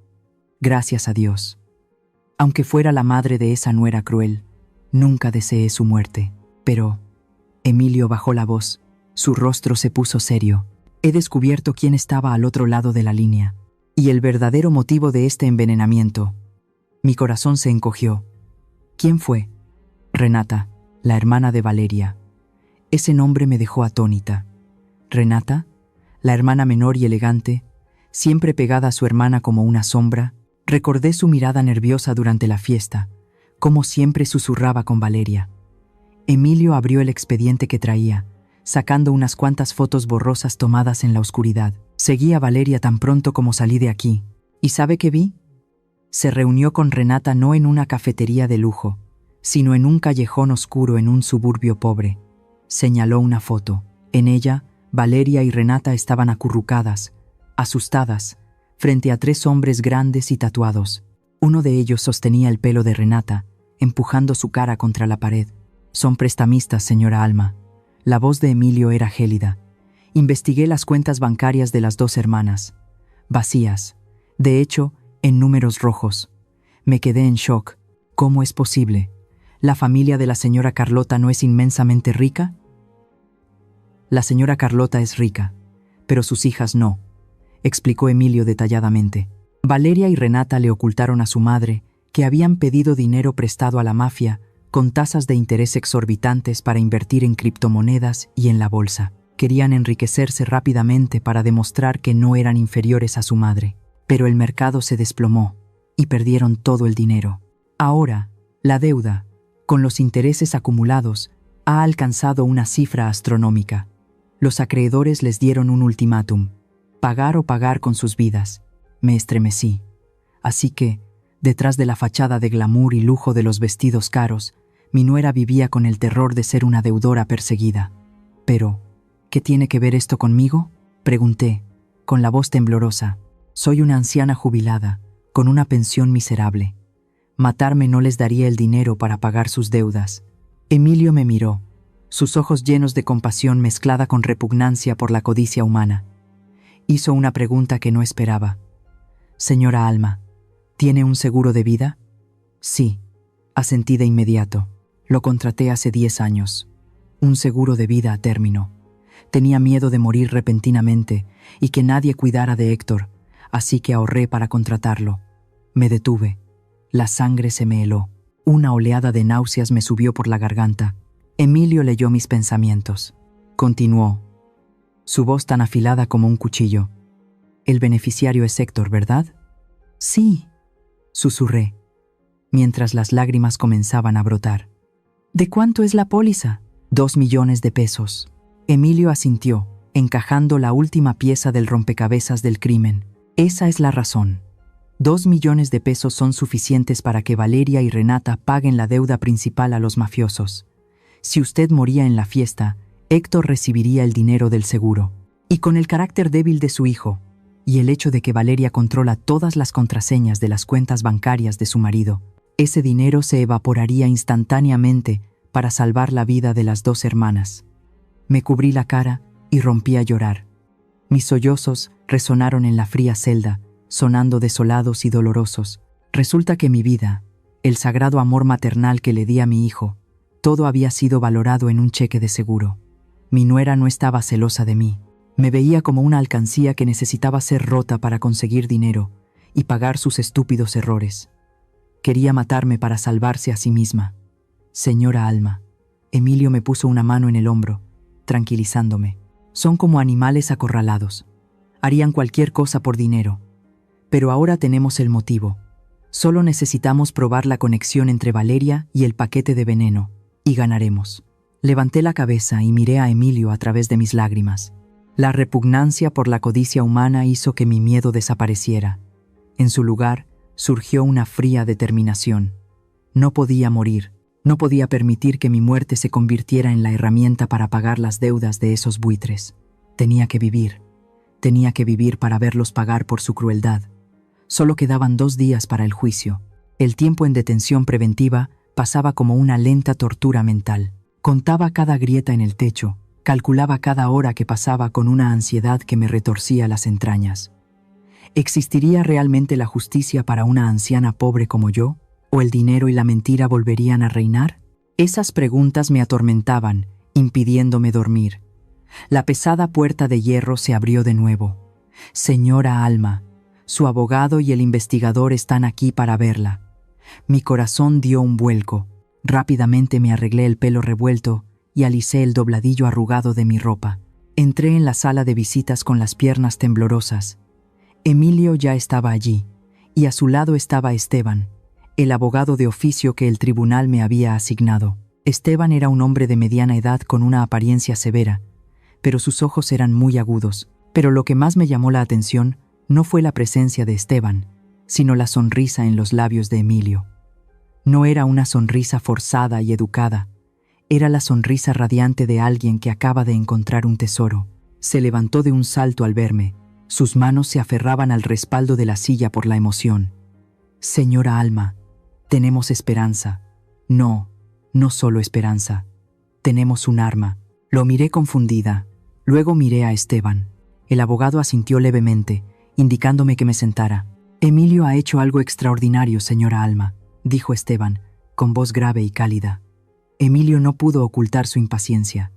Gracias a Dios. Aunque fuera la madre de esa nuera cruel, nunca deseé su muerte. Pero Emilio bajó la voz. Su rostro se puso serio. He descubierto quién estaba al otro lado de la línea, y el verdadero motivo de este envenenamiento. Mi corazón se encogió. ¿Quién fue? Renata, la hermana de Valeria. Ese nombre me dejó atónita. Renata, la hermana menor y elegante, siempre pegada a su hermana como una sombra. Recordé su mirada nerviosa durante la fiesta, como siempre susurraba con Valeria. Emilio abrió el expediente que traía, sacando unas cuantas fotos borrosas tomadas en la oscuridad. Seguí a Valeria tan pronto como salí de aquí. ¿Y sabe qué vi? Se reunió con Renata no en una cafetería de lujo, sino en un callejón oscuro en un suburbio pobre. Señaló una foto. En ella, Valeria y Renata estaban acurrucadas, asustadas, frente a 3 hombres grandes y tatuados. Uno de ellos sostenía el pelo de Renata, empujando su cara contra la pared. «Son prestamistas, señora Alma». La voz de Emilio era gélida. Investigué las cuentas bancarias de las 2 hermanas. Vacías. De hecho, en números rojos. Me quedé en shock. ¿Cómo es posible? ¿La familia de la señora Carlota no es inmensamente rica? La señora Carlota es rica, pero sus hijas no, explicó Emilio detalladamente. Valeria y Renata le ocultaron a su madre que habían pedido dinero prestado a la mafia con tasas de interés exorbitantes para invertir en criptomonedas y en la bolsa. Querían enriquecerse rápidamente para demostrar que no eran inferiores a su madre. Pero el mercado se desplomó y perdieron todo el dinero. Ahora, la deuda, con los intereses acumulados, ha alcanzado una cifra astronómica. Los acreedores les dieron un ultimátum: pagar o pagar con sus vidas. Me estremecí. Así que, detrás de la fachada de glamour y lujo de los vestidos caros, mi nuera vivía con el terror de ser una deudora perseguida. Pero, ¿qué tiene que ver esto conmigo?, pregunté, con la voz temblorosa. Soy una anciana jubilada, con una pensión miserable. Matarme no les daría el dinero para pagar sus deudas. Emilio me miró, sus ojos llenos de compasión mezclada con repugnancia por la codicia humana. Hizo una pregunta que no esperaba. Señora Alma, ¿tiene un seguro de vida? Sí, asentí de inmediato. Lo contraté hace 10 años. Un seguro de vida a término. Tenía miedo de morir repentinamente y que nadie cuidara de Héctor, así que ahorré para contratarlo. Me detuve. La sangre se me heló. Una oleada de náuseas me subió por la garganta. Emilio leyó mis pensamientos. Continuó, su voz tan afilada como un cuchillo. El beneficiario es Héctor, ¿verdad? Sí, susurré, mientras las lágrimas comenzaban a brotar. ¿De cuánto es la póliza? 2 millones de pesos. Emilio asintió, encajando la última pieza del rompecabezas del crimen. Esa es la razón. 2 millones de pesos son suficientes para que Valeria y Renata paguen la deuda principal a los mafiosos. Si usted moría en la fiesta, Héctor recibiría el dinero del seguro. Y con el carácter débil de su hijo, y el hecho de que Valeria controla todas las contraseñas de las cuentas bancarias de su marido, ese dinero se evaporaría instantáneamente para salvar la vida de las 2 hermanas. Me cubrí la cara y rompí a llorar. Mis sollozos resonaron en la fría celda, sonando desolados y dolorosos. Resulta que mi vida, el sagrado amor maternal que le di a mi hijo, todo había sido valorado en un cheque de seguro. Mi nuera no estaba celosa de mí. Me veía como una alcancía que necesitaba ser rota para conseguir dinero y pagar sus estúpidos errores. Quería matarme para salvarse a sí misma. Señora Alma, Emilio me puso una mano en el hombro, tranquilizándome. Son como animales acorralados. Harían cualquier cosa por dinero. Pero ahora tenemos el motivo. Solo necesitamos probar la conexión entre Valeria y el paquete de veneno, y ganaremos. Levanté la cabeza y miré a Emilio a través de mis lágrimas. La repugnancia por la codicia humana hizo que mi miedo desapareciera. En su lugar, surgió una fría determinación. No podía morir. No podía permitir que mi muerte se convirtiera en la herramienta para pagar las deudas de esos buitres. Tenía que vivir. Tenía que vivir para verlos pagar por su crueldad. Solo quedaban 2 días para el juicio. El tiempo en detención preventiva pasaba como una lenta tortura mental. Contaba cada grieta en el techo, calculaba cada hora que pasaba con una ansiedad que me retorcía las entrañas. ¿Existiría realmente la justicia para una anciana pobre como yo? ¿O el dinero y la mentira volverían a reinar? Esas preguntas me atormentaban, impidiéndome dormir. La pesada puerta de hierro se abrió de nuevo. Señora Alma, su abogado y el investigador están aquí para verla. Mi corazón dio un vuelco. Rápidamente me arreglé el pelo revuelto y alicé el dobladillo arrugado de mi ropa. Entré en la sala de visitas con las piernas temblorosas. Emilio ya estaba allí, y a su lado estaba Esteban, el abogado de oficio que el tribunal me había asignado. Esteban era un hombre de mediana edad con una apariencia severa, pero sus ojos eran muy agudos. Pero lo que más me llamó la atención no fue la presencia de Esteban, sino la sonrisa en los labios de Emilio. No era una sonrisa forzada y educada, era la sonrisa radiante de alguien que acaba de encontrar un tesoro. Se levantó de un salto al verme, sus manos se aferraban al respaldo de la silla por la emoción. Señora Alma, tenemos esperanza. No solo esperanza. Tenemos un arma. Lo miré confundida, luego miré a Esteban. El abogado asintió levemente, indicándome que me sentara. Emilio ha hecho algo extraordinario, señora Alma, dijo Esteban, con voz grave y cálida. Emilio no pudo ocultar su impaciencia.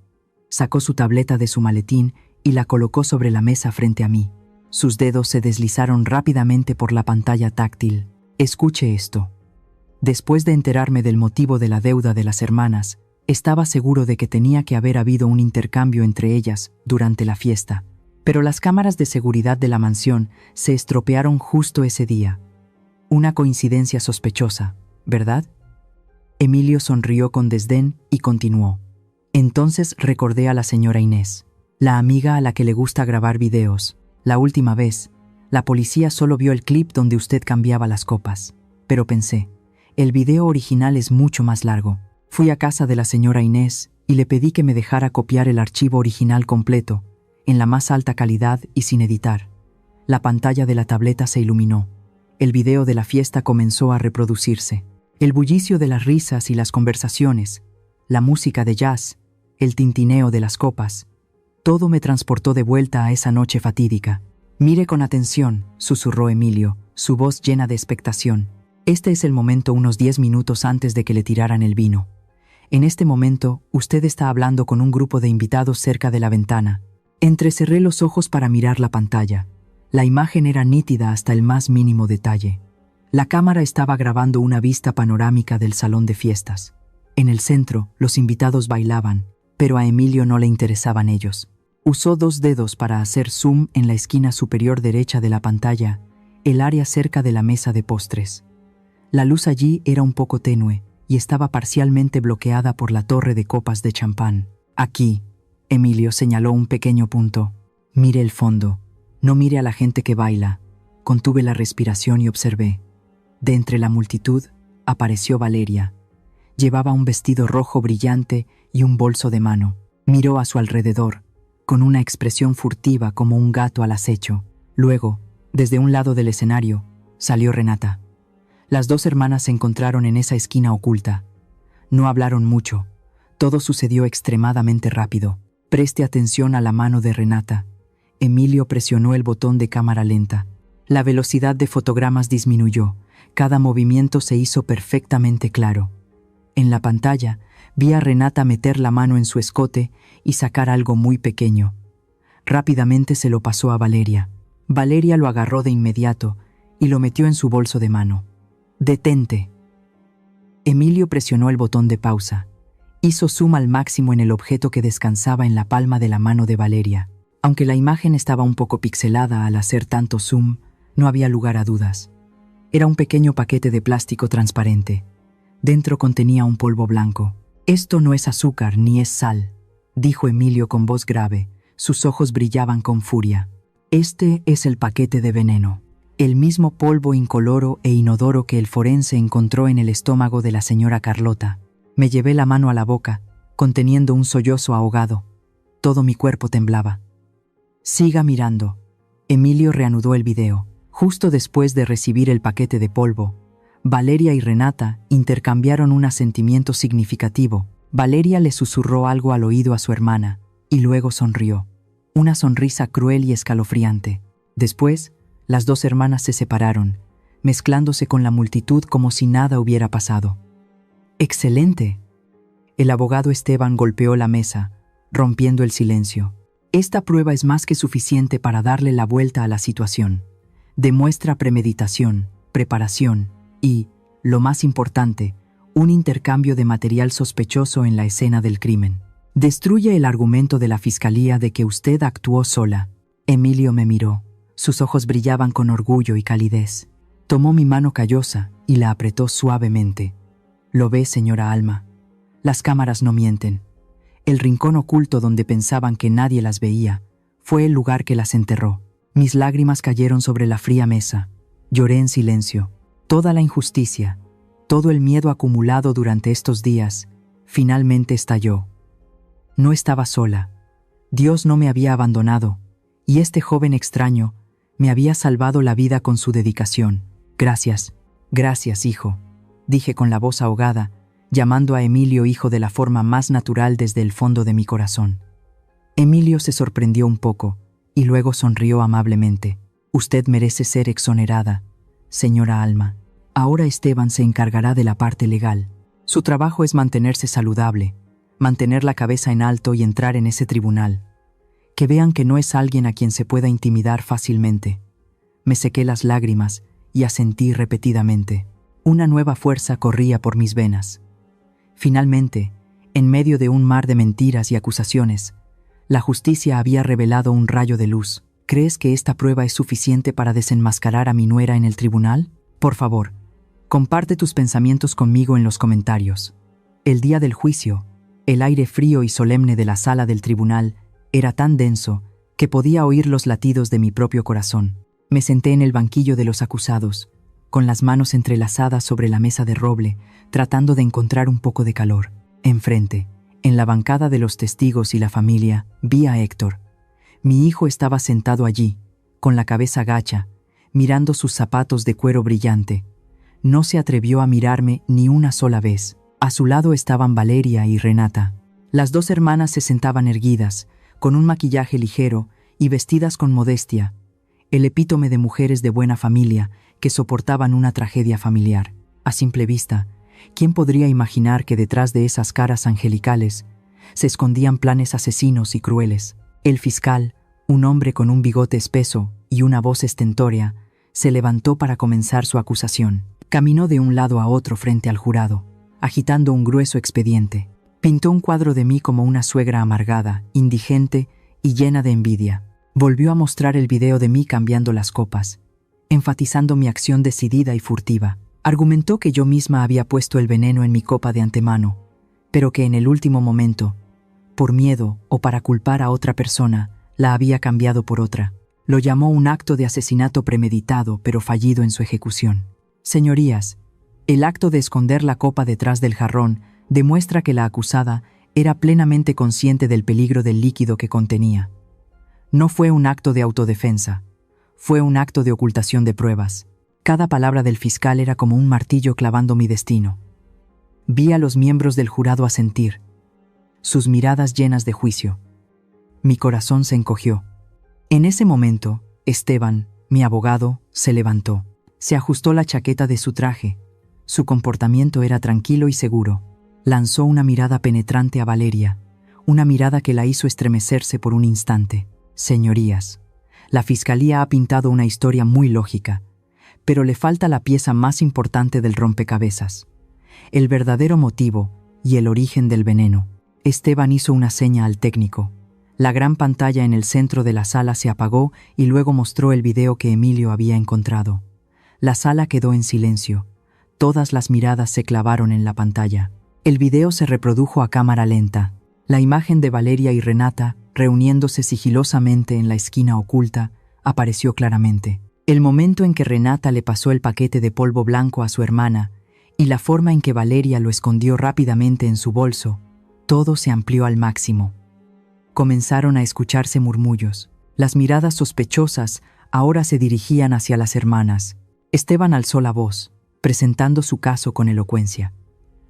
Sacó su tableta de su maletín y la colocó sobre la mesa frente a mí. Sus dedos se deslizaron rápidamente por la pantalla táctil. Escuche esto. Después de enterarme del motivo de la deuda de las hermanas, estaba seguro de que tenía que haber habido un intercambio entre ellas durante la fiesta. Pero las cámaras de seguridad de la mansión se estropearon justo ese día. Una coincidencia sospechosa. ¿verdad? Emilio sonrió con desdén y continuó. Entonces recordé a la señora Inés, la amiga a la que le gusta grabar videos. La última vez, la policía solo vio el clip donde usted cambiaba las copas. Pero pensé, el video original es mucho más largo. Fui a casa de la señora Inés y le pedí que me dejara copiar el archivo original completo, en la más alta calidad y sin editar. La pantalla de la tableta se iluminó. El video de la fiesta comenzó a reproducirse. El bullicio de las risas y las conversaciones, la música de jazz, el tintineo de las copas, todo me transportó de vuelta a esa noche fatídica. Mire con atención, susurró Emilio, su voz llena de expectación. Este es el momento unos 10 minutos antes de que le tiraran el vino. En este momento, usted está hablando con un grupo de invitados cerca de la ventana. Entrecerré los ojos para mirar la pantalla. La imagen era nítida hasta el más mínimo detalle. La cámara estaba grabando una vista panorámica del salón de fiestas. En el centro, los invitados bailaban, pero a Emilio no le interesaban ellos. Usó 2 dedos para hacer zoom en la esquina superior derecha de la pantalla, el área cerca de la mesa de postres. La luz allí era un poco tenue y estaba parcialmente bloqueada por la torre de copas de champán. Aquí, Emilio señaló un pequeño punto. Mire el fondo, no mire a la gente que baila. Contuve la respiración y observé. De entre la multitud apareció Valeria. Llevaba un vestido rojo brillante y un bolso de mano. Miró a su alrededor, con una expresión furtiva como un gato al acecho. Luego, desde un lado del escenario, salió Renata. Las 2 hermanas se encontraron en esa esquina oculta. No hablaron mucho. Todo sucedió extremadamente rápido. Preste atención a la mano de Renata. Emilio presionó el botón de cámara lenta. La velocidad de fotogramas disminuyó. Cada movimiento se hizo perfectamente claro. En la pantalla, vi a Renata meter la mano en su escote y sacar algo muy pequeño. Rápidamente se lo pasó a Valeria. Valeria lo agarró de inmediato y lo metió en su bolso de mano. «Detente». Emilio presionó el botón de pausa. Hizo zoom al máximo en el objeto que descansaba en la palma de la mano de Valeria. Aunque la imagen estaba un poco pixelada al hacer tanto zoom, no había lugar a dudas. Era un pequeño paquete de plástico transparente. Dentro contenía un polvo blanco. «Esto no es azúcar ni es sal», dijo Emilio con voz grave. Sus ojos brillaban con furia. «Este es el paquete de veneno. El mismo polvo incoloro e inodoro que el forense encontró en el estómago de la señora Carlota». Me llevé la mano a la boca, conteniendo un sollozo ahogado. Todo mi cuerpo temblaba. «Siga mirando». Emilio reanudó el video. Justo después de recibir el paquete de polvo, Valeria y Renata intercambiaron un asentimiento significativo. Valeria le susurró algo al oído a su hermana y luego sonrió. Una sonrisa cruel y escalofriante. Después, las 2 hermanas se separaron, mezclándose con la multitud como si nada hubiera pasado. «¡Excelente!». El abogado Esteban golpeó la mesa, rompiendo el silencio. «Esta prueba es más que suficiente para darle la vuelta a la situación. Demuestra premeditación, preparación y, lo más importante, un intercambio de material sospechoso en la escena del crimen. Destruye el argumento de la fiscalía de que usted actuó sola». Emilio me miró. Sus ojos brillaban con orgullo y calidez. Tomó mi mano callosa y la apretó suavemente. «Lo ve, señora Alma. Las cámaras no mienten. El rincón oculto donde pensaban que nadie las veía fue el lugar que las enterró». Mis lágrimas cayeron sobre la fría mesa. Lloré en silencio. Toda la injusticia, todo el miedo acumulado durante estos días, finalmente estalló. No estaba sola. Dios no me había abandonado, y este joven extraño me había salvado la vida con su dedicación. «Gracias, gracias, hijo», dije con la voz ahogada, llamando a Emilio hijo de la forma más natural desde el fondo de mi corazón. Emilio se sorprendió un poco, y luego sonrió amablemente. «Usted merece ser exonerada, señora Alma. Ahora Esteban se encargará de la parte legal. Su trabajo es mantenerse saludable, mantener la cabeza en alto y entrar en ese tribunal. Que vean que no es alguien a quien se pueda intimidar fácilmente». Me sequé las lágrimas y asentí repetidamente. Una nueva fuerza corría por mis venas. Finalmente, en medio de un mar de mentiras y acusaciones, la justicia había revelado un rayo de luz. «¿Crees que esta prueba es suficiente para desenmascarar a mi nuera en el tribunal? Por favor, Comparte tus pensamientos conmigo en los comentarios. El día del juicio, el aire frío y solemne de la sala del tribunal era tan denso que podía oír los latidos de mi propio corazón. Me senté en el banquillo de los acusados, con las manos entrelazadas sobre la mesa de roble, tratando de encontrar un poco de calor. Enfrente, en la bancada de los testigos y la familia, vi a Héctor. Mi hijo estaba sentado allí, con la cabeza gacha, mirando sus zapatos de cuero brillante. No se atrevió a mirarme ni una sola vez. A su lado estaban Valeria y Renata. Las dos hermanas se sentaban erguidas, con un maquillaje ligero y vestidas con modestia, el epítome de mujeres de buena familia que soportaban una tragedia familiar. A simple vista, ¿quién podría imaginar que detrás de esas caras angelicales se escondían planes asesinos y crueles? El fiscal, un hombre con un bigote espeso y una voz estentórea, se levantó para comenzar su acusación. Caminó de un lado a otro frente al jurado, agitando un grueso expediente. Pintó un cuadro de mí como una suegra amargada, indigente y llena de envidia. Volvió a mostrar el video de mí cambiando las copas, enfatizando mi acción decidida y furtiva. Argumentó que yo misma había puesto el veneno en mi copa de antemano, pero que en el último momento, por miedo o para culpar a otra persona, la había cambiado por otra. Lo llamó un acto de asesinato premeditado pero fallido en su ejecución. Señorías, el acto de esconder la copa detrás del jarrón demuestra que la acusada era plenamente consciente del peligro del líquido que contenía. No fue un acto de autodefensa, fue un acto de ocultación de pruebas. Cada palabra del fiscal era como un martillo clavando mi destino. Vi a los miembros del jurado asentir, sus miradas llenas de juicio. Mi corazón se encogió. En ese momento, Esteban, mi abogado, se levantó. Se ajustó la chaqueta de su traje. Su comportamiento era tranquilo y seguro. Lanzó una mirada penetrante a Valeria, una mirada que la hizo estremecerse por un instante. Señorías, la fiscalía ha pintado una historia muy lógica, pero le falta la pieza más importante del rompecabezas: el verdadero motivo y el origen del veneno. Esteban hizo una seña al técnico. La gran pantalla en el centro de la sala se apagó y luego mostró el video que Emilio había encontrado. La sala quedó en silencio. Todas las miradas se clavaron en la pantalla. El video se reprodujo a cámara lenta. La imagen de Valeria y Renata, reuniéndose sigilosamente en la esquina oculta, apareció claramente. El momento en que Renata le pasó el paquete de polvo blanco a su hermana y la forma en que Valeria lo escondió rápidamente en su bolso, todo se amplió al máximo. Comenzaron a escucharse murmullos. Las miradas sospechosas ahora se dirigían hacia las hermanas. Esteban alzó la voz, presentando su caso con elocuencia.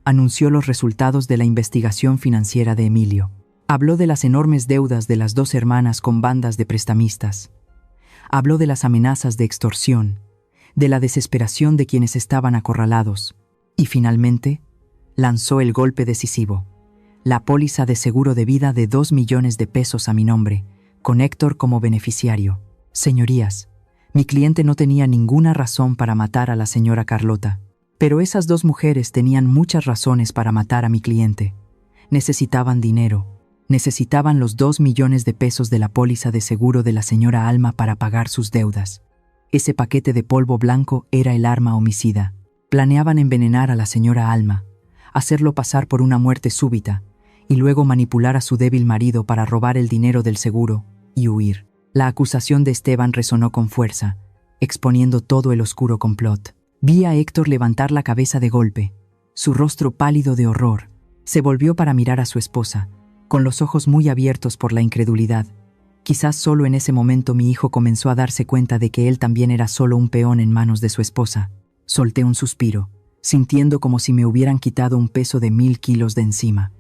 Anunció los resultados de la investigación financiera de Emilio. Habló de las enormes deudas de las dos hermanas con bandas de prestamistas. Habló de las amenazas de extorsión, de la desesperación de quienes estaban acorralados. Y finalmente, lanzó el golpe decisivo: la póliza de seguro de vida de 2 millones de pesos a mi nombre, con Héctor como beneficiario. Señorías, mi cliente no tenía ninguna razón para matar a la señora Carlota, pero esas dos mujeres tenían muchas razones para matar a mi cliente. Necesitaban dinero. Necesitaban los 2 millones de pesos de la póliza de seguro de la señora Alma para pagar sus deudas. Ese paquete de polvo blanco era el arma homicida. Planeaban envenenar a la señora Alma, hacerlo pasar por una muerte súbita, y luego manipular a su débil marido para robar el dinero del seguro y huir. La acusación de Esteban resonó con fuerza, exponiendo todo el oscuro complot. Vi a Héctor levantar la cabeza de golpe, su rostro pálido de horror. Se volvió para mirar a su esposa, con los ojos muy abiertos por la incredulidad. Quizás solo en ese momento mi hijo comenzó a darse cuenta de que él también era solo un peón en manos de su esposa. Solté un suspiro, sintiendo como si me hubieran quitado un peso de 1000 kilos de encima.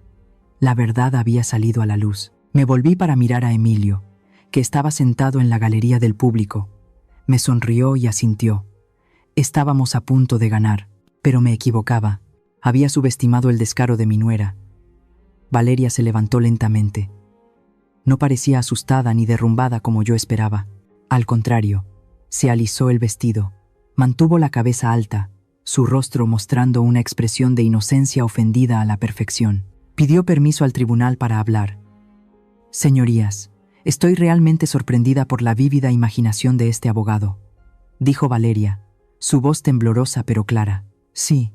La verdad había salido a la luz. Me volví para mirar a Emilio, que estaba sentado en la galería del público. Me sonrió y asintió. Estábamos a punto de ganar, pero me equivocaba. Había subestimado el descaro de mi nuera. Valeria se levantó lentamente. No parecía asustada ni derrumbada como yo esperaba. Al contrario, se alisó el vestido. Mantuvo la cabeza alta, su rostro mostrando una expresión de inocencia ofendida a la perfección. Pidió permiso al tribunal para hablar. Señorías, estoy realmente sorprendida por la vívida imaginación de este abogado, dijo Valeria, su voz temblorosa pero clara. Sí,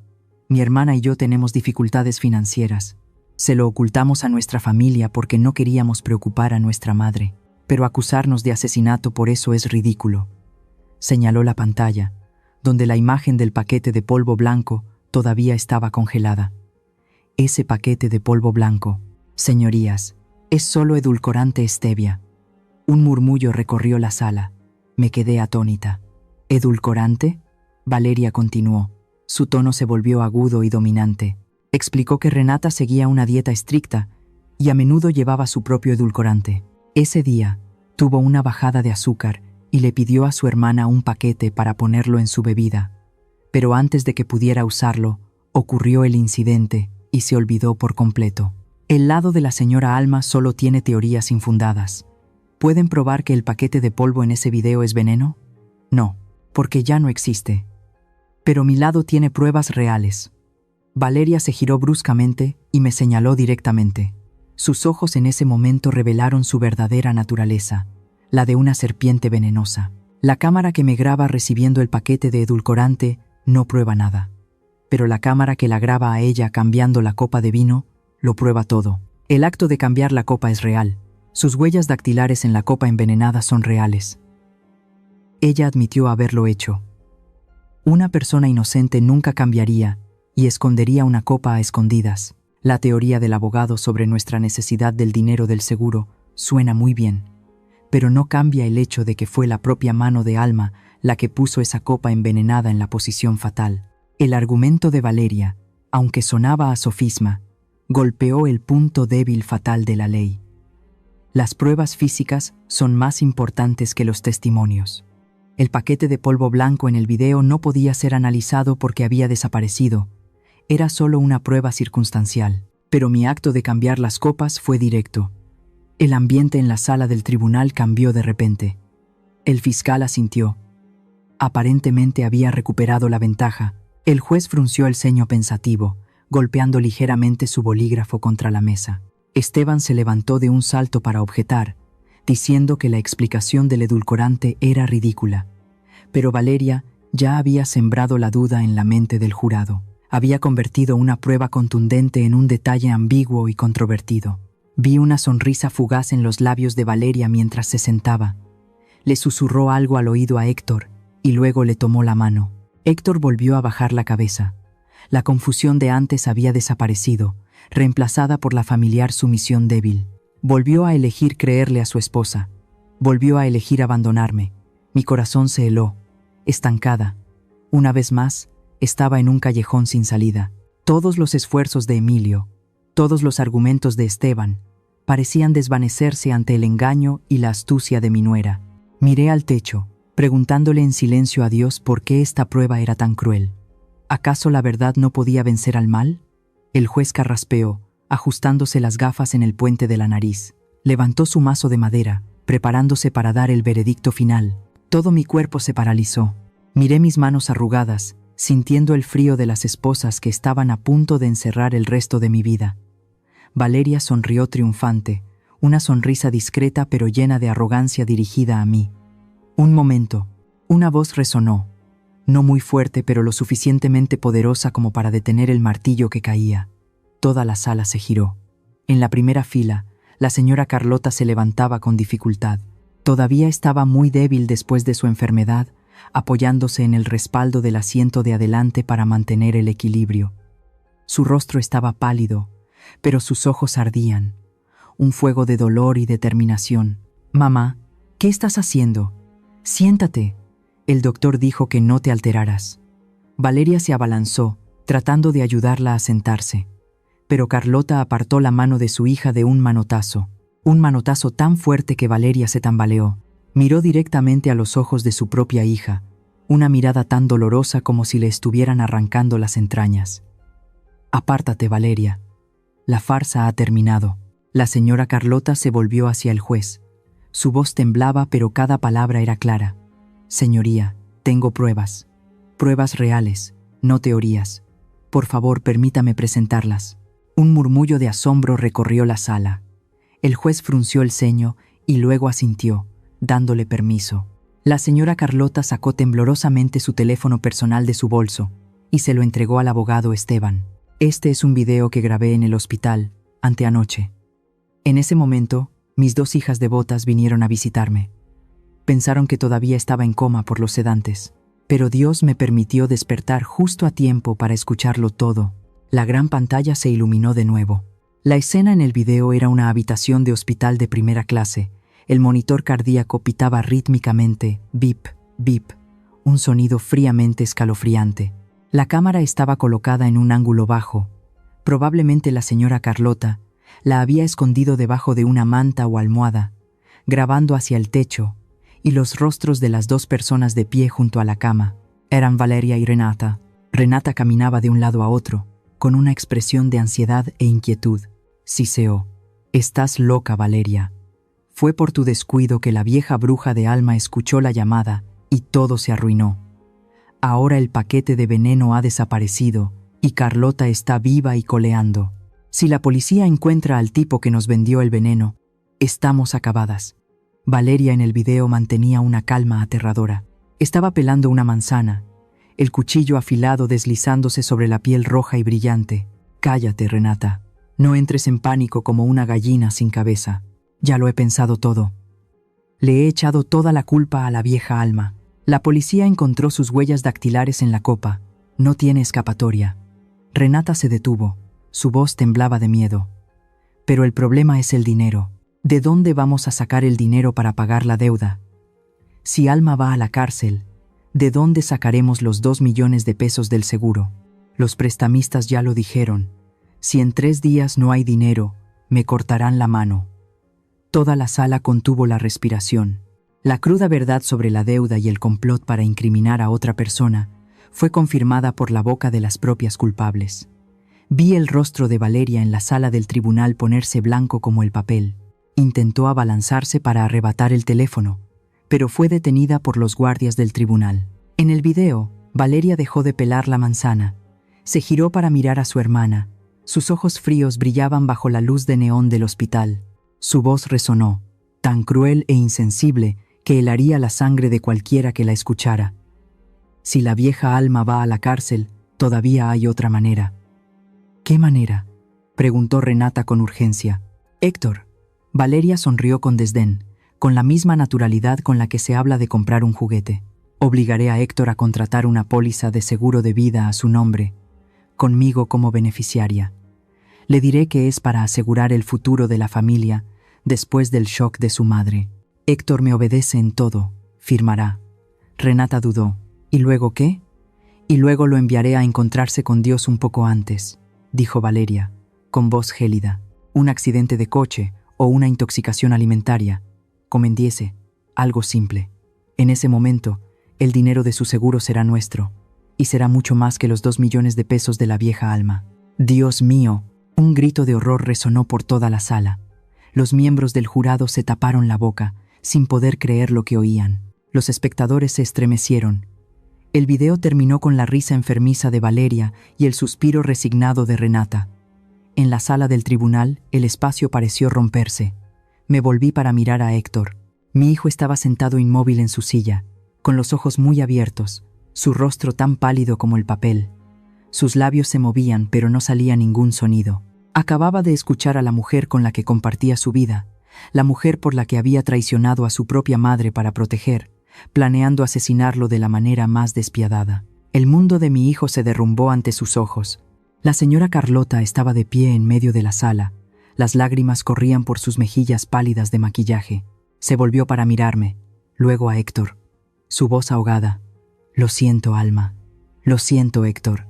mi hermana y yo tenemos dificultades financieras. Se lo ocultamos a nuestra familia porque no queríamos preocupar a nuestra madre, pero acusarnos de asesinato por eso es ridículo. Señaló la pantalla, donde la imagen del paquete de polvo blanco todavía estaba congelada. Ese paquete de polvo blanco, señorías, es solo edulcorante stevia. Un murmullo recorrió la sala. Me quedé atónita. ¿Edulcorante? Valeria continuó. Su tono se volvió agudo y dominante. Explicó que Renata seguía una dieta estricta y a menudo llevaba su propio edulcorante. Ese día, tuvo una bajada de azúcar y le pidió a su hermana un paquete para ponerlo en su bebida. Pero antes de que pudiera usarlo, ocurrió el incidente y se olvidó por completo. El lado de la señora Alma solo tiene teorías infundadas. ¿Pueden probar que el paquete de polvo en ese video es veneno? No, porque ya no existe. Pero mi lado tiene pruebas reales. Valeria se giró bruscamente y me señaló directamente. Sus ojos en ese momento revelaron su verdadera naturaleza, la de una serpiente venenosa. La cámara que me graba recibiendo el paquete de edulcorante no prueba nada. Pero la cámara que la graba a ella cambiando la copa de vino lo prueba todo. El acto de cambiar la copa es real. Sus huellas dactilares en la copa envenenada son reales. Ella admitió haberlo hecho. Una persona inocente nunca cambiaría y escondería una copa a escondidas. La teoría del abogado sobre nuestra necesidad del dinero del seguro suena muy bien, pero no cambia el hecho de que fue la propia mano de Alma la que puso esa copa envenenada en la posición fatal. El argumento de Valeria, aunque sonaba a sofisma, golpeó el punto débil fatal de la ley. Las pruebas físicas son más importantes que los testimonios. El paquete de polvo blanco en el video no podía ser analizado porque había desaparecido. Era solo una prueba circunstancial, pero mi acto de cambiar las copas fue directo. El ambiente en la sala del tribunal cambió de repente. El fiscal asintió. Aparentemente había recuperado la ventaja. El juez frunció el ceño pensativo, golpeando ligeramente su bolígrafo contra la mesa. Esteban se levantó de un salto para objetar, diciendo que la explicación del edulcorante era ridícula. Pero Valeria ya había sembrado la duda en la mente del jurado. Había convertido una prueba contundente en un detalle ambiguo y controvertido. Vi una sonrisa fugaz en los labios de Valeria mientras se sentaba. Le susurró algo al oído a Héctor y luego le tomó la mano. Héctor volvió a bajar la cabeza. La confusión de antes había desaparecido, reemplazada por la familiar sumisión débil. Volvió a elegir creerle a su esposa. Volvió a elegir abandonarme. Mi corazón se heló, estancada. Una vez más, estaba en un callejón sin salida. Todos los esfuerzos de Emilio, todos los argumentos de Esteban, parecían desvanecerse ante el engaño y la astucia de mi nuera. Miré al techo, preguntándole en silencio a Dios por qué esta prueba era tan cruel. ¿Acaso la verdad no podía vencer al mal? El juez carraspeó, ajustándose las gafas en el puente de la nariz. Levantó su mazo de madera, preparándose para dar el veredicto final. Todo mi cuerpo se paralizó. Miré mis manos arrugadas, sintiendo el frío de las esposas que estaban a punto de encerrar el resto de mi vida. Valeria sonrió triunfante, una sonrisa discreta pero llena de arrogancia dirigida a mí. Un momento, una voz resonó, no muy fuerte pero lo suficientemente poderosa como para detener el martillo que caía. Toda la sala se giró. En la primera fila, la señora Carlota se levantaba con dificultad. Todavía estaba muy débil después de su enfermedad, apoyándose en el respaldo del asiento de adelante para mantener el equilibrio. Su rostro estaba pálido, pero sus ojos ardían, un fuego de dolor y determinación. «Mamá, ¿qué estás haciendo? Siéntate». El doctor dijo que no te alteraras. Valeria se abalanzó, tratando de ayudarla a sentarse. Pero Carlota apartó la mano de su hija de un manotazo tan fuerte que Valeria se tambaleó. Miró directamente a los ojos de su propia hija, una mirada tan dolorosa como si le estuvieran arrancando las entrañas. «Apártate, Valeria. La farsa ha terminado». La señora Carlota se volvió hacia el juez. Su voz temblaba, pero cada palabra era clara. «Señoría, tengo pruebas. Pruebas reales, no teorías. Por favor, permítame presentarlas». Un murmullo de asombro recorrió la sala. El juez frunció el ceño y luego asintió, dándole permiso. La señora Carlota sacó temblorosamente su teléfono personal de su bolso y se lo entregó al abogado Esteban. Este es un video que grabé en el hospital anteanoche. En ese momento, mis 2 hijas devotas vinieron a visitarme. Pensaron que todavía estaba en coma por los sedantes, pero Dios me permitió despertar justo a tiempo para escucharlo todo. La gran pantalla se iluminó de nuevo. La escena en el video era una habitación de hospital de primera clase. El monitor cardíaco pitaba rítmicamente, bip, bip, un sonido fríamente escalofriante. La cámara estaba colocada en un ángulo bajo. Probablemente la señora Carlota la había escondido debajo de una manta o almohada, grabando hacia el techo, y los rostros de las 2 personas de pie junto a la cama eran Valeria y Renata. Renata caminaba de un lado a otro, con una expresión de ansiedad e inquietud. Siseó: «Estás loca, Valeria. Fue por tu descuido que la vieja bruja de Alma escuchó la llamada y todo se arruinó. Ahora el paquete de veneno ha desaparecido y Carlota está viva y coleando. Si la policía encuentra al tipo que nos vendió el veneno, estamos acabadas». Valeria en el video mantenía una calma aterradora. Estaba pelando una manzana, el cuchillo afilado deslizándose sobre la piel roja y brillante. «Cállate, Renata. No entres en pánico como una gallina sin cabeza. Ya lo he pensado todo. Le he echado toda la culpa a la vieja Alma. La policía encontró sus huellas dactilares en la copa. No tiene escapatoria». Renata se detuvo. Su voz temblaba de miedo. «Pero el problema es el dinero. ¿De dónde vamos a sacar el dinero para pagar la deuda? Si Alma va a la cárcel, ¿de dónde sacaremos los 2 millones de pesos del seguro? Los prestamistas ya lo dijeron. Si en 3 días no hay dinero, me cortarán la mano». Toda la sala contuvo la respiración. La cruda verdad sobre la deuda y el complot para incriminar a otra persona fue confirmada por la boca de las propias culpables. Vi el rostro de Valeria en la sala del tribunal ponerse blanco como el papel. Intentó abalanzarse para arrebatar el teléfono, pero fue detenida por los guardias del tribunal. En el video, Valeria dejó de pelar la manzana. Se giró para mirar a su hermana. Sus ojos fríos brillaban bajo la luz de neón del hospital. Su voz resonó, tan cruel e insensible que helaría la sangre de cualquiera que la escuchara. Si la vieja Alma va a la cárcel, todavía hay otra manera. ¿Qué manera?, preguntó Renata con urgencia. «Héctor». Valeria sonrió con desdén, con la misma naturalidad con la que se habla de comprar un juguete. «Obligaré a Héctor a contratar una póliza de seguro de vida a su nombre, conmigo como beneficiaria. Le diré que es para asegurar el futuro de la familia después del shock de su madre. Héctor me obedece en todo, firmará». Renata dudó. «¿Y luego qué?». «Y luego lo enviaré a encontrarse con Dios un poco antes», dijo Valeria, con voz gélida. «Un accidente de coche o una intoxicación alimentaria, comendiese, algo simple. En ese momento, el dinero de su seguro será nuestro, y será mucho más que los 2 millones de pesos de la vieja Alma». «Dios mío». Un grito de horror resonó por toda la sala. Los miembros del jurado se taparon la boca, sin poder creer lo que oían. Los espectadores se estremecieron. El video terminó con la risa enfermiza de Valeria y el suspiro resignado de Renata. En la sala del tribunal, el espacio pareció romperse. Me volví para mirar a Héctor. Mi hijo estaba sentado inmóvil en su silla, con los ojos muy abiertos, su rostro tan pálido como el papel. Sus labios se movían, pero no salía ningún sonido. Acababa de escuchar a la mujer con la que compartía su vida, la mujer por la que había traicionado a su propia madre para proteger, planeando asesinarlo de la manera más despiadada. El mundo de mi hijo se derrumbó ante sus ojos. La señora Carlota estaba de pie en medio de la sala. Las lágrimas corrían por sus mejillas pálidas de maquillaje. Se volvió para mirarme, luego a Héctor. Su voz ahogada. «Lo siento, Alma. Lo siento, Héctor.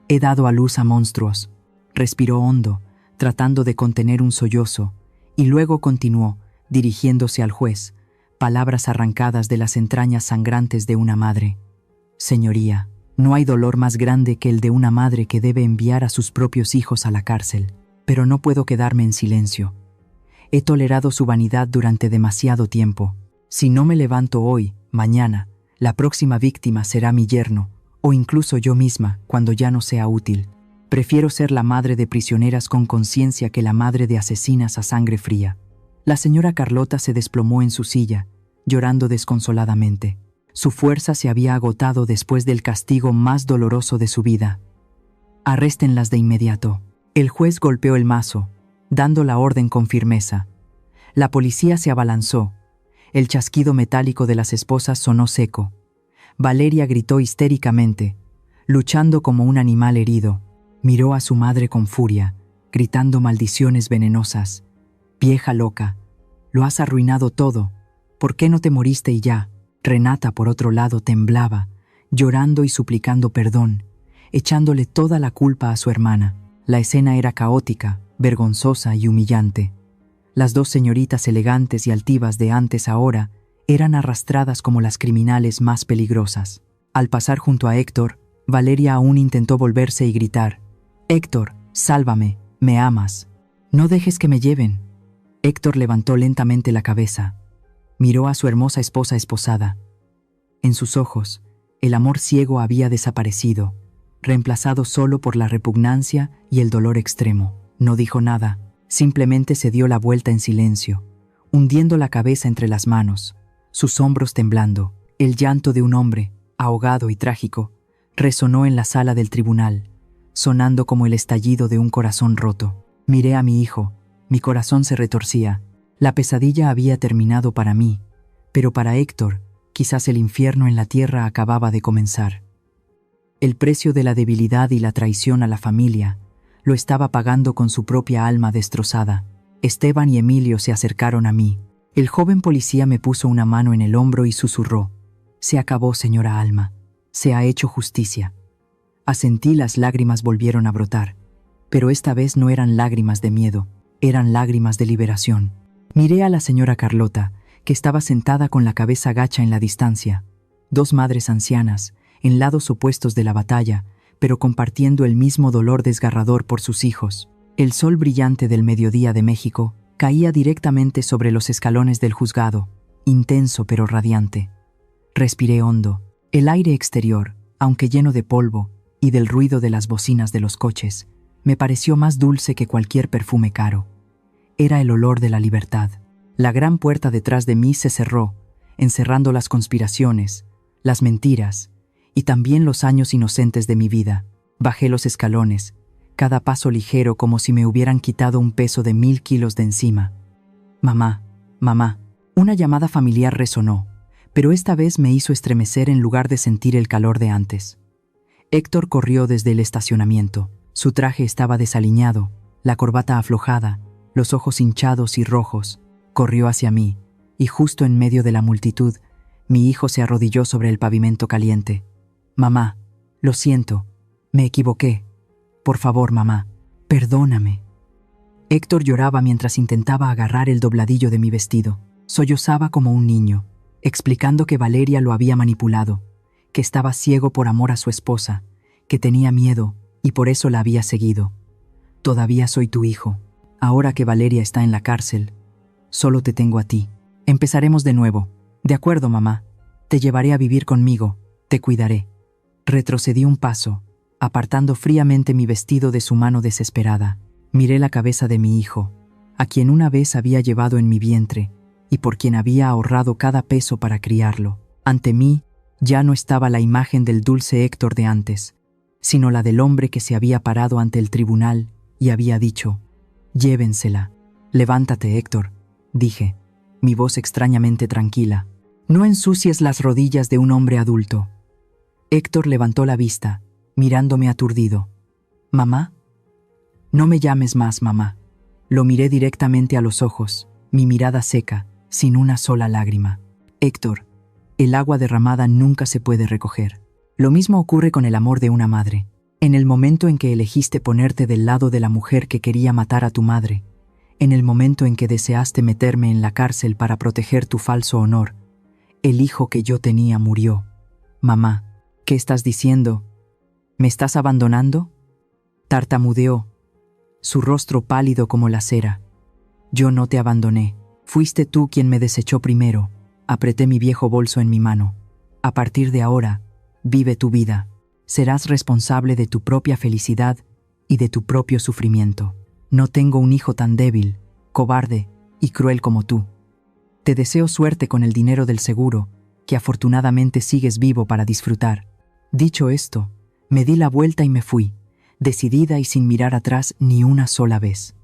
He dado a luz a monstruos». Respiró hondo, tratando de contener un sollozo, y luego continuó, dirigiéndose al juez, palabras arrancadas de las entrañas sangrantes de una madre. «Señoría, no hay dolor más grande que el de una madre que debe enviar a sus propios hijos a la cárcel, pero no puedo quedarme en silencio. He tolerado su vanidad durante demasiado tiempo. Si no me levanto hoy, mañana, la próxima víctima será mi yerno, o incluso yo misma, cuando ya no sea útil. Prefiero ser la madre de prisioneras con conciencia que la madre de asesinas a sangre fría». La señora Carlota se desplomó en su silla, llorando desconsoladamente. Su fuerza se había agotado después del castigo más doloroso de su vida. Arréstenlas de inmediato. El juez golpeó el mazo, dando la orden con firmeza. La policía se abalanzó. El chasquido metálico de las esposas sonó seco. Valeria gritó histéricamente, luchando como un animal herido. Miró a su madre con furia, gritando maldiciones venenosas. «Vieja loca, lo has arruinado todo. ¿Por qué no te moriste y ya?» Renata, por otro lado, temblaba, llorando y suplicando perdón, echándole toda la culpa a su hermana. La escena era caótica, vergonzosa y humillante. Las dos señoritas elegantes y altivas de antes ahora eran arrastradas como las criminales más peligrosas. Al pasar junto a Héctor, Valeria aún intentó volverse y gritar: «Héctor, sálvame, me amas. No dejes que me lleven». Héctor levantó lentamente la cabeza. Miró a su hermosa esposa esposada. En sus ojos, el amor ciego había desaparecido, reemplazado solo por la repugnancia y el dolor extremo. No dijo nada, simplemente se dio la vuelta en silencio, hundiendo la cabeza entre las manos, sus hombros temblando. El llanto de un hombre, ahogado y trágico, resonó en la sala del tribunal, sonando como el estallido de un corazón roto. Miré a mi hijo, mi corazón se retorcía. La pesadilla había terminado para mí, pero para Héctor, quizás el infierno en la tierra acababa de comenzar. El precio de la debilidad y la traición a la familia lo estaba pagando con su propia alma destrozada. Esteban y Emilio se acercaron a mí. El joven policía me puso una mano en el hombro y susurró: «Se acabó, señora Alma. Se ha hecho justicia». Asentí, las lágrimas volvieron a brotar, pero esta vez no eran lágrimas de miedo, eran lágrimas de liberación. Miré a la señora Carlota, que estaba sentada con la cabeza gacha en la distancia. Dos madres ancianas, en lados opuestos de la batalla, pero compartiendo el mismo dolor desgarrador por sus hijos. El sol brillante del mediodía de México caía directamente sobre los escalones del juzgado, intenso pero radiante. Respiré hondo. El aire exterior, aunque lleno de polvo y del ruido de las bocinas de los coches, me pareció más dulce que cualquier perfume caro. Era el olor de la libertad. La gran puerta detrás de mí se cerró, encerrando las conspiraciones, las mentiras y también los años inocentes de mi vida. Bajé los escalones, cada paso ligero como si me hubieran quitado un peso de 1000 kilos de encima. «Mamá, mamá». Una llamada familiar resonó, pero esta vez me hizo estremecer en lugar de sentir el calor de antes. Héctor corrió desde el estacionamiento. Su traje estaba desaliñado, la corbata aflojada, los ojos hinchados y rojos. Corrió hacia mí, y justo en medio de la multitud, mi hijo se arrodilló sobre el pavimento caliente. «Mamá, lo siento, me equivoqué. Por favor, mamá, perdóname». Héctor lloraba mientras intentaba agarrar el dobladillo de mi vestido. Sollozaba como un niño, explicando que Valeria lo había manipulado, que estaba ciego por amor a su esposa, que tenía miedo y por eso la había seguido. «Todavía soy tu hijo. Ahora que Valeria está en la cárcel, solo te tengo a ti. Empezaremos de nuevo. De acuerdo, mamá. Te llevaré a vivir conmigo. Te cuidaré». Retrocedí un paso, apartando fríamente mi vestido de su mano desesperada. Miré la cabeza de mi hijo, a quien una vez había llevado en mi vientre y por quien había ahorrado cada peso para criarlo. Ante mí ya no estaba la imagen del dulce Héctor de antes, sino la del hombre que se había parado ante el tribunal y había dicho: «Llévensela». «Levántate, Héctor», dije, mi voz extrañamente tranquila. «No ensucies las rodillas de un hombre adulto». Héctor levantó la vista, mirándome aturdido. «¿Mamá?» «No me llames más mamá». Lo miré directamente a los ojos, mi mirada seca, sin una sola lágrima. «Héctor, el agua derramada nunca se puede recoger. Lo mismo ocurre con el amor de una madre. En el momento en que elegiste ponerte del lado de la mujer que quería matar a tu madre, en el momento en que deseaste meterme en la cárcel para proteger tu falso honor, el hijo que yo tenía murió. Mamá, ¿qué estás diciendo? ¿Me estás abandonando?». Tartamudeó, su rostro pálido como la cera. «Yo no te abandoné. Fuiste tú quien me desechó primero». Apreté mi viejo bolso en mi mano. «A partir de ahora, vive tu vida. Serás responsable de tu propia felicidad y de tu propio sufrimiento. No tengo un hijo tan débil, cobarde y cruel como tú. Te deseo suerte con el dinero del seguro que afortunadamente sigues vivo para disfrutar. Dicho esto, me di la vuelta y me fui, decidida y sin mirar atrás ni una sola vez.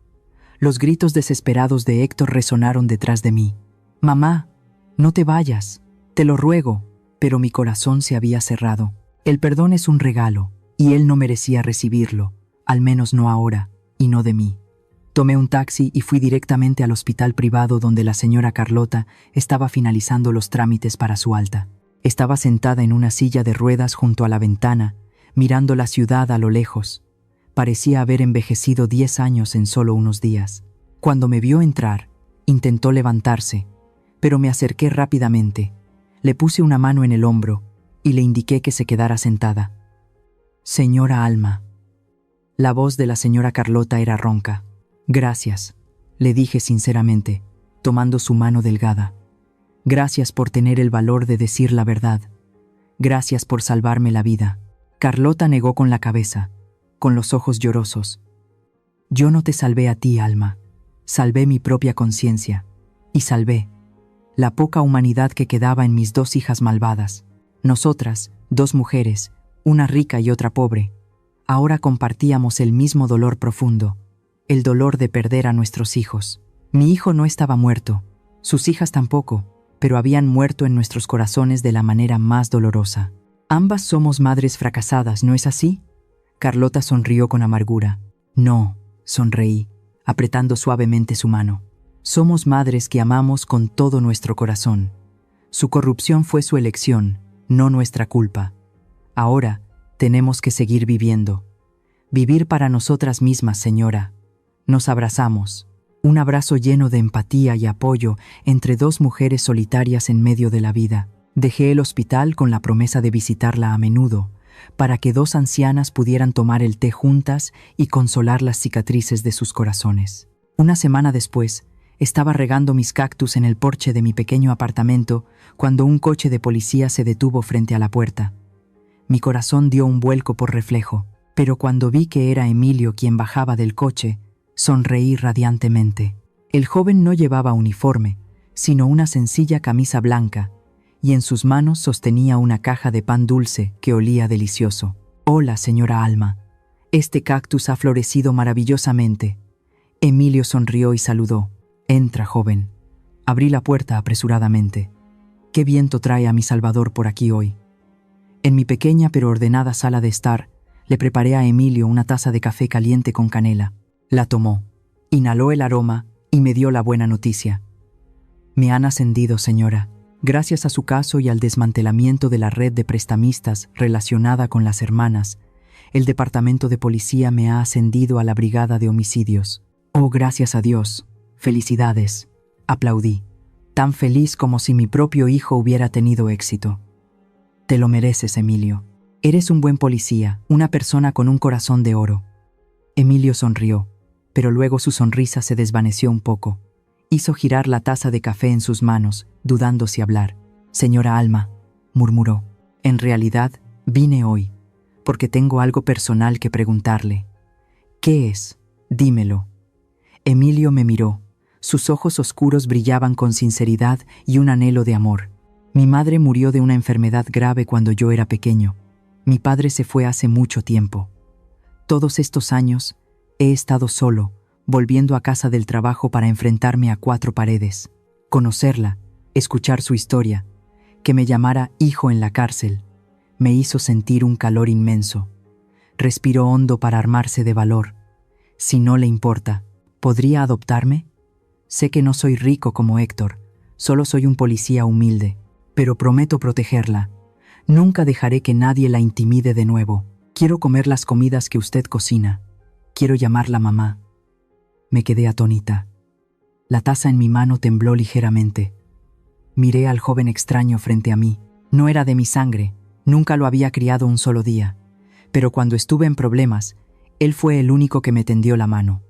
Los gritos desesperados de Héctor resonaron detrás de mí. «Mamá, no te vayas, te lo ruego», pero mi corazón se había cerrado. El perdón es un regalo, y él no merecía recibirlo, al menos no ahora, y no de mí. Tomé un taxi y fui directamente al hospital privado donde la señora Carlota estaba finalizando los trámites para su alta. Estaba sentada en una silla de ruedas junto a la ventana, mirando la ciudad a lo lejos. Parecía haber envejecido 10 años en solo unos días. Cuando me vio entrar, intentó levantarse, pero me acerqué rápidamente. Le puse una mano en el hombro y le indiqué que se quedara sentada. «Señora Alma». La voz de la señora Carlota era ronca. «Gracias», le dije sinceramente, tomando su mano delgada. «Gracias por tener el valor de decir la verdad. Gracias por salvarme la vida». Carlota negó con la cabeza, con los ojos llorosos. «Yo no te salvé a ti, Alma. Salvé mi propia conciencia. Y salvé la poca humanidad que quedaba en mis 2 hijas malvadas. Nosotras, 2 mujeres, una rica y otra pobre, ahora compartíamos el mismo dolor profundo, el dolor de perder a nuestros hijos. Mi hijo no estaba muerto, sus hijas tampoco, pero habían muerto en nuestros corazones de la manera más dolorosa. Ambas somos madres fracasadas, ¿no es así?» Carlota sonrió con amargura. «No», sonreí, apretando suavemente su mano. «Somos madres que amamos con todo nuestro corazón. Su corrupción fue su elección, no nuestra culpa. Ahora tenemos que seguir viviendo. Vivir para nosotras mismas, señora». Nos abrazamos. Un abrazo lleno de empatía y apoyo entre 2 mujeres solitarias en medio de la vida. Dejé el hospital con la promesa de visitarla a menudo, para que 2 ancianas pudieran tomar el té juntas y consolar las cicatrices de sus corazones. Una semana después, estaba regando mis cactus en el porche de mi pequeño apartamento cuando un coche de policía se detuvo frente a la puerta. Mi corazón dio un vuelco por reflejo, pero cuando vi que era Emilio quien bajaba del coche, sonreí radiantemente. El joven no llevaba uniforme, sino una sencilla camisa blanca, y en sus manos sostenía una caja de pan dulce que olía delicioso. «Hola, señora Alma. Este cactus ha florecido maravillosamente». Emilio sonrió y saludó. «Entra, joven». Abrí la puerta apresuradamente. «Qué viento trae a mi Salvador por aquí hoy». En mi pequeña pero ordenada sala de estar, le preparé a Emilio una taza de café caliente con canela. La tomó, inhaló el aroma y me dio la buena noticia. «Me han ascendido, señora. Gracias a su caso y al desmantelamiento de la red de prestamistas relacionada con las hermanas, el departamento de policía me ha ascendido a la brigada de homicidios». «Oh, gracias a Dios. Felicidades», aplaudí, tan feliz como si mi propio hijo hubiera tenido éxito. «Te lo mereces, Emilio. Eres un buen policía, una persona con un corazón de oro». Emilio sonrió, pero luego su sonrisa se desvaneció un poco. Hizo girar la taza de café en sus manos, dudando si hablar. «Señora Alma», murmuró, «en realidad vine hoy, porque tengo algo personal que preguntarle». «¿Qué es? Dímelo». Emilio me miró. Sus ojos oscuros brillaban con sinceridad y un anhelo de amor. «Mi madre murió de una enfermedad grave cuando yo era pequeño. Mi padre se fue hace mucho tiempo. Todos estos años he estado solo, volviendo a casa del trabajo para enfrentarme a 4 paredes. Conocerla, escuchar su historia, que me llamara hijo en la cárcel, me hizo sentir un calor inmenso. Respiró hondo para armarse de valor. Si no le importa, ¿podría adoptarme? Sé que no soy rico como Héctor, solo soy un policía humilde, pero prometo protegerla. Nunca dejaré que nadie la intimide de nuevo. Quiero comer las comidas que usted cocina. Quiero llamarla mamá». Me quedé atónita. La taza en mi mano tembló ligeramente. Miré al joven extraño frente a mí. No era de mi sangre, nunca lo había criado un solo día. Pero cuando estuve en problemas, él fue el único que me tendió la mano.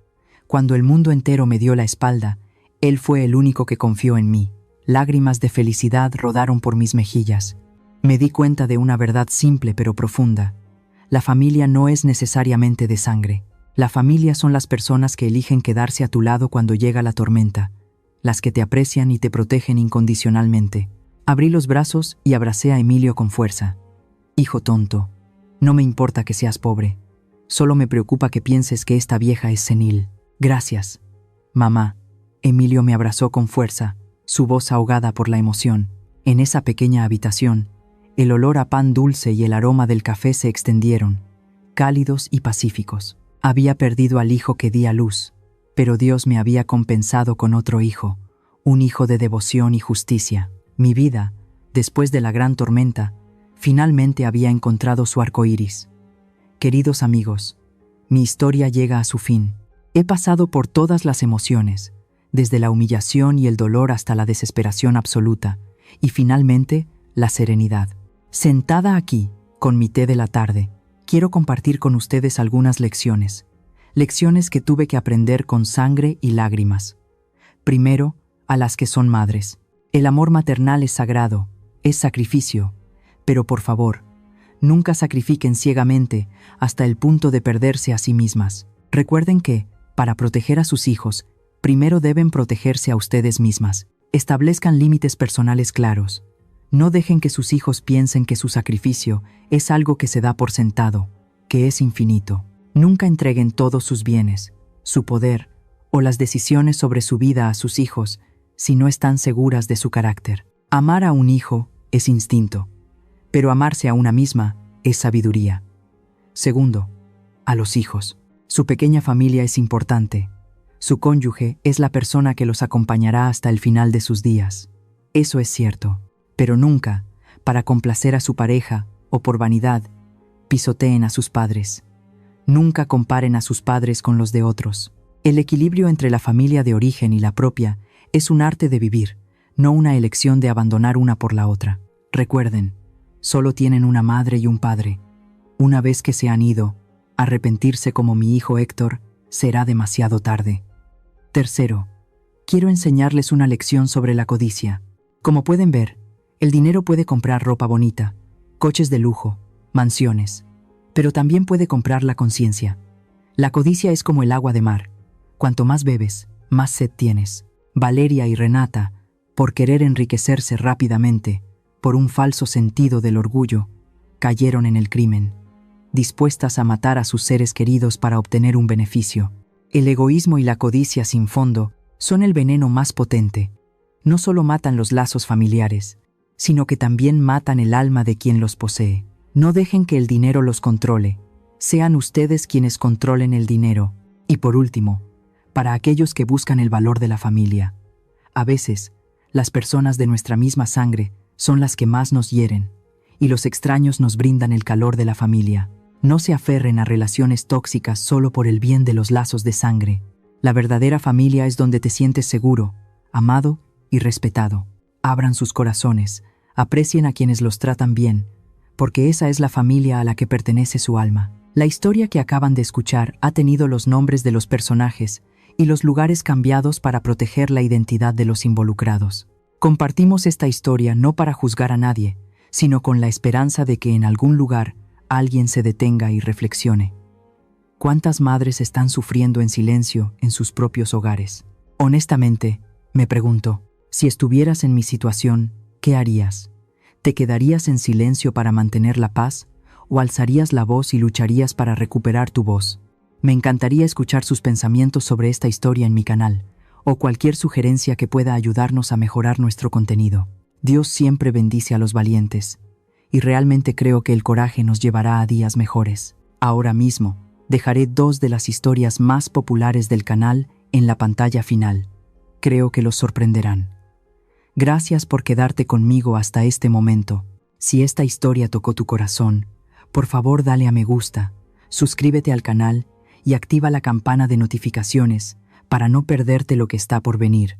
Cuando el mundo entero me dio la espalda, él fue el único que confió en mí. Lágrimas de felicidad rodaron por mis mejillas. Me di cuenta de una verdad simple pero profunda. La familia no es necesariamente de sangre. La familia son las personas que eligen quedarse a tu lado cuando llega la tormenta, las que te aprecian y te protegen incondicionalmente. Abrí los brazos y abracé a Emilio con fuerza. Hijo tonto, no me importa que seas pobre. Solo me preocupa que pienses que esta vieja es senil. Gracias, mamá. Emilio me abrazó con fuerza, su voz ahogada por la emoción. En esa pequeña habitación, el olor a pan dulce y el aroma del café se extendieron, cálidos y pacíficos. Había perdido al hijo que di a luz, pero Dios me había compensado con otro hijo, un hijo de devoción y justicia. Mi vida, después de la gran tormenta, finalmente había encontrado su arco iris. Queridos amigos, mi historia llega a su fin. He pasado por todas las emociones, desde la humillación y el dolor hasta la desesperación absoluta, y finalmente, la serenidad. Sentada aquí, con mi té de la tarde, quiero compartir con ustedes algunas lecciones. Lecciones que tuve que aprender con sangre y lágrimas. Primero, a las que son madres. El amor maternal es sagrado, es sacrificio, pero por favor, nunca sacrifiquen ciegamente hasta el punto de perderse a sí mismas. Recuerden que, para proteger a sus hijos, primero deben protegerse a ustedes mismas. Establezcan límites personales claros. No dejen que sus hijos piensen que su sacrificio es algo que se da por sentado, que es infinito. Nunca entreguen todos sus bienes, su poder o las decisiones sobre su vida a sus hijos si no están seguras de su carácter. Amar a un hijo es instinto, pero amarse a una misma es sabiduría. Segundo, a los hijos. Su pequeña familia es importante. Su cónyuge es la persona que los acompañará hasta el final de sus días. Eso es cierto, pero nunca, para complacer a su pareja o por vanidad, pisoteen a sus padres. Nunca comparen a sus padres con los de otros. El equilibrio entre la familia de origen y la propia es un arte de vivir, no una elección de abandonar una por la otra. Recuerden, solo tienen una madre y un padre. Una vez que se han ido, arrepentirse como mi hijo Héctor será demasiado tarde. Tercero, quiero enseñarles una lección sobre la codicia. Como pueden ver, el dinero puede comprar ropa bonita, coches de lujo, mansiones, pero también puede comprar la conciencia. La codicia es como el agua de mar. Cuanto más bebes, más sed tienes. Valeria y Renata, por querer enriquecerse rápidamente, por un falso sentido del orgullo, cayeron en el crimen, dispuestas a matar a sus seres queridos para obtener un beneficio. El egoísmo y la codicia sin fondo son el veneno más potente. No solo matan los lazos familiares, sino que también matan el alma de quien los posee. No dejen que el dinero los controle. Sean ustedes quienes controlen el dinero. Y por último, para aquellos que buscan el valor de la familia. A veces, las personas de nuestra misma sangre son las que más nos hieren, y los extraños nos brindan el calor de la familia. No se aferren a relaciones tóxicas solo por el bien de los lazos de sangre. La verdadera familia es donde te sientes seguro, amado y respetado. Abran sus corazones, aprecien a quienes los tratan bien, porque esa es la familia a la que pertenece su alma. La historia que acaban de escuchar ha tenido los nombres de los personajes y los lugares cambiados para proteger la identidad de los involucrados. Compartimos esta historia no para juzgar a nadie, sino con la esperanza de que en algún lugar alguien se detenga y reflexione. ¿Cuántas madres están sufriendo en silencio en sus propios hogares? Honestamente, me pregunto, si estuvieras en mi situación, ¿qué harías? ¿Te quedarías en silencio para mantener la paz o alzarías la voz y lucharías para recuperar tu voz? Me encantaría escuchar sus pensamientos sobre esta historia en mi canal, o cualquier sugerencia que pueda ayudarnos a mejorar nuestro contenido. Dios siempre bendice a los valientes, y realmente creo que el coraje nos llevará a días mejores. Ahora mismo, dejaré 2 de las historias más populares del canal en la pantalla final. Creo que los sorprenderán. Gracias por quedarte conmigo hasta este momento. Si esta historia tocó tu corazón, por favor dale a me gusta, suscríbete al canal y activa la campana de notificaciones para no perderte lo que está por venir.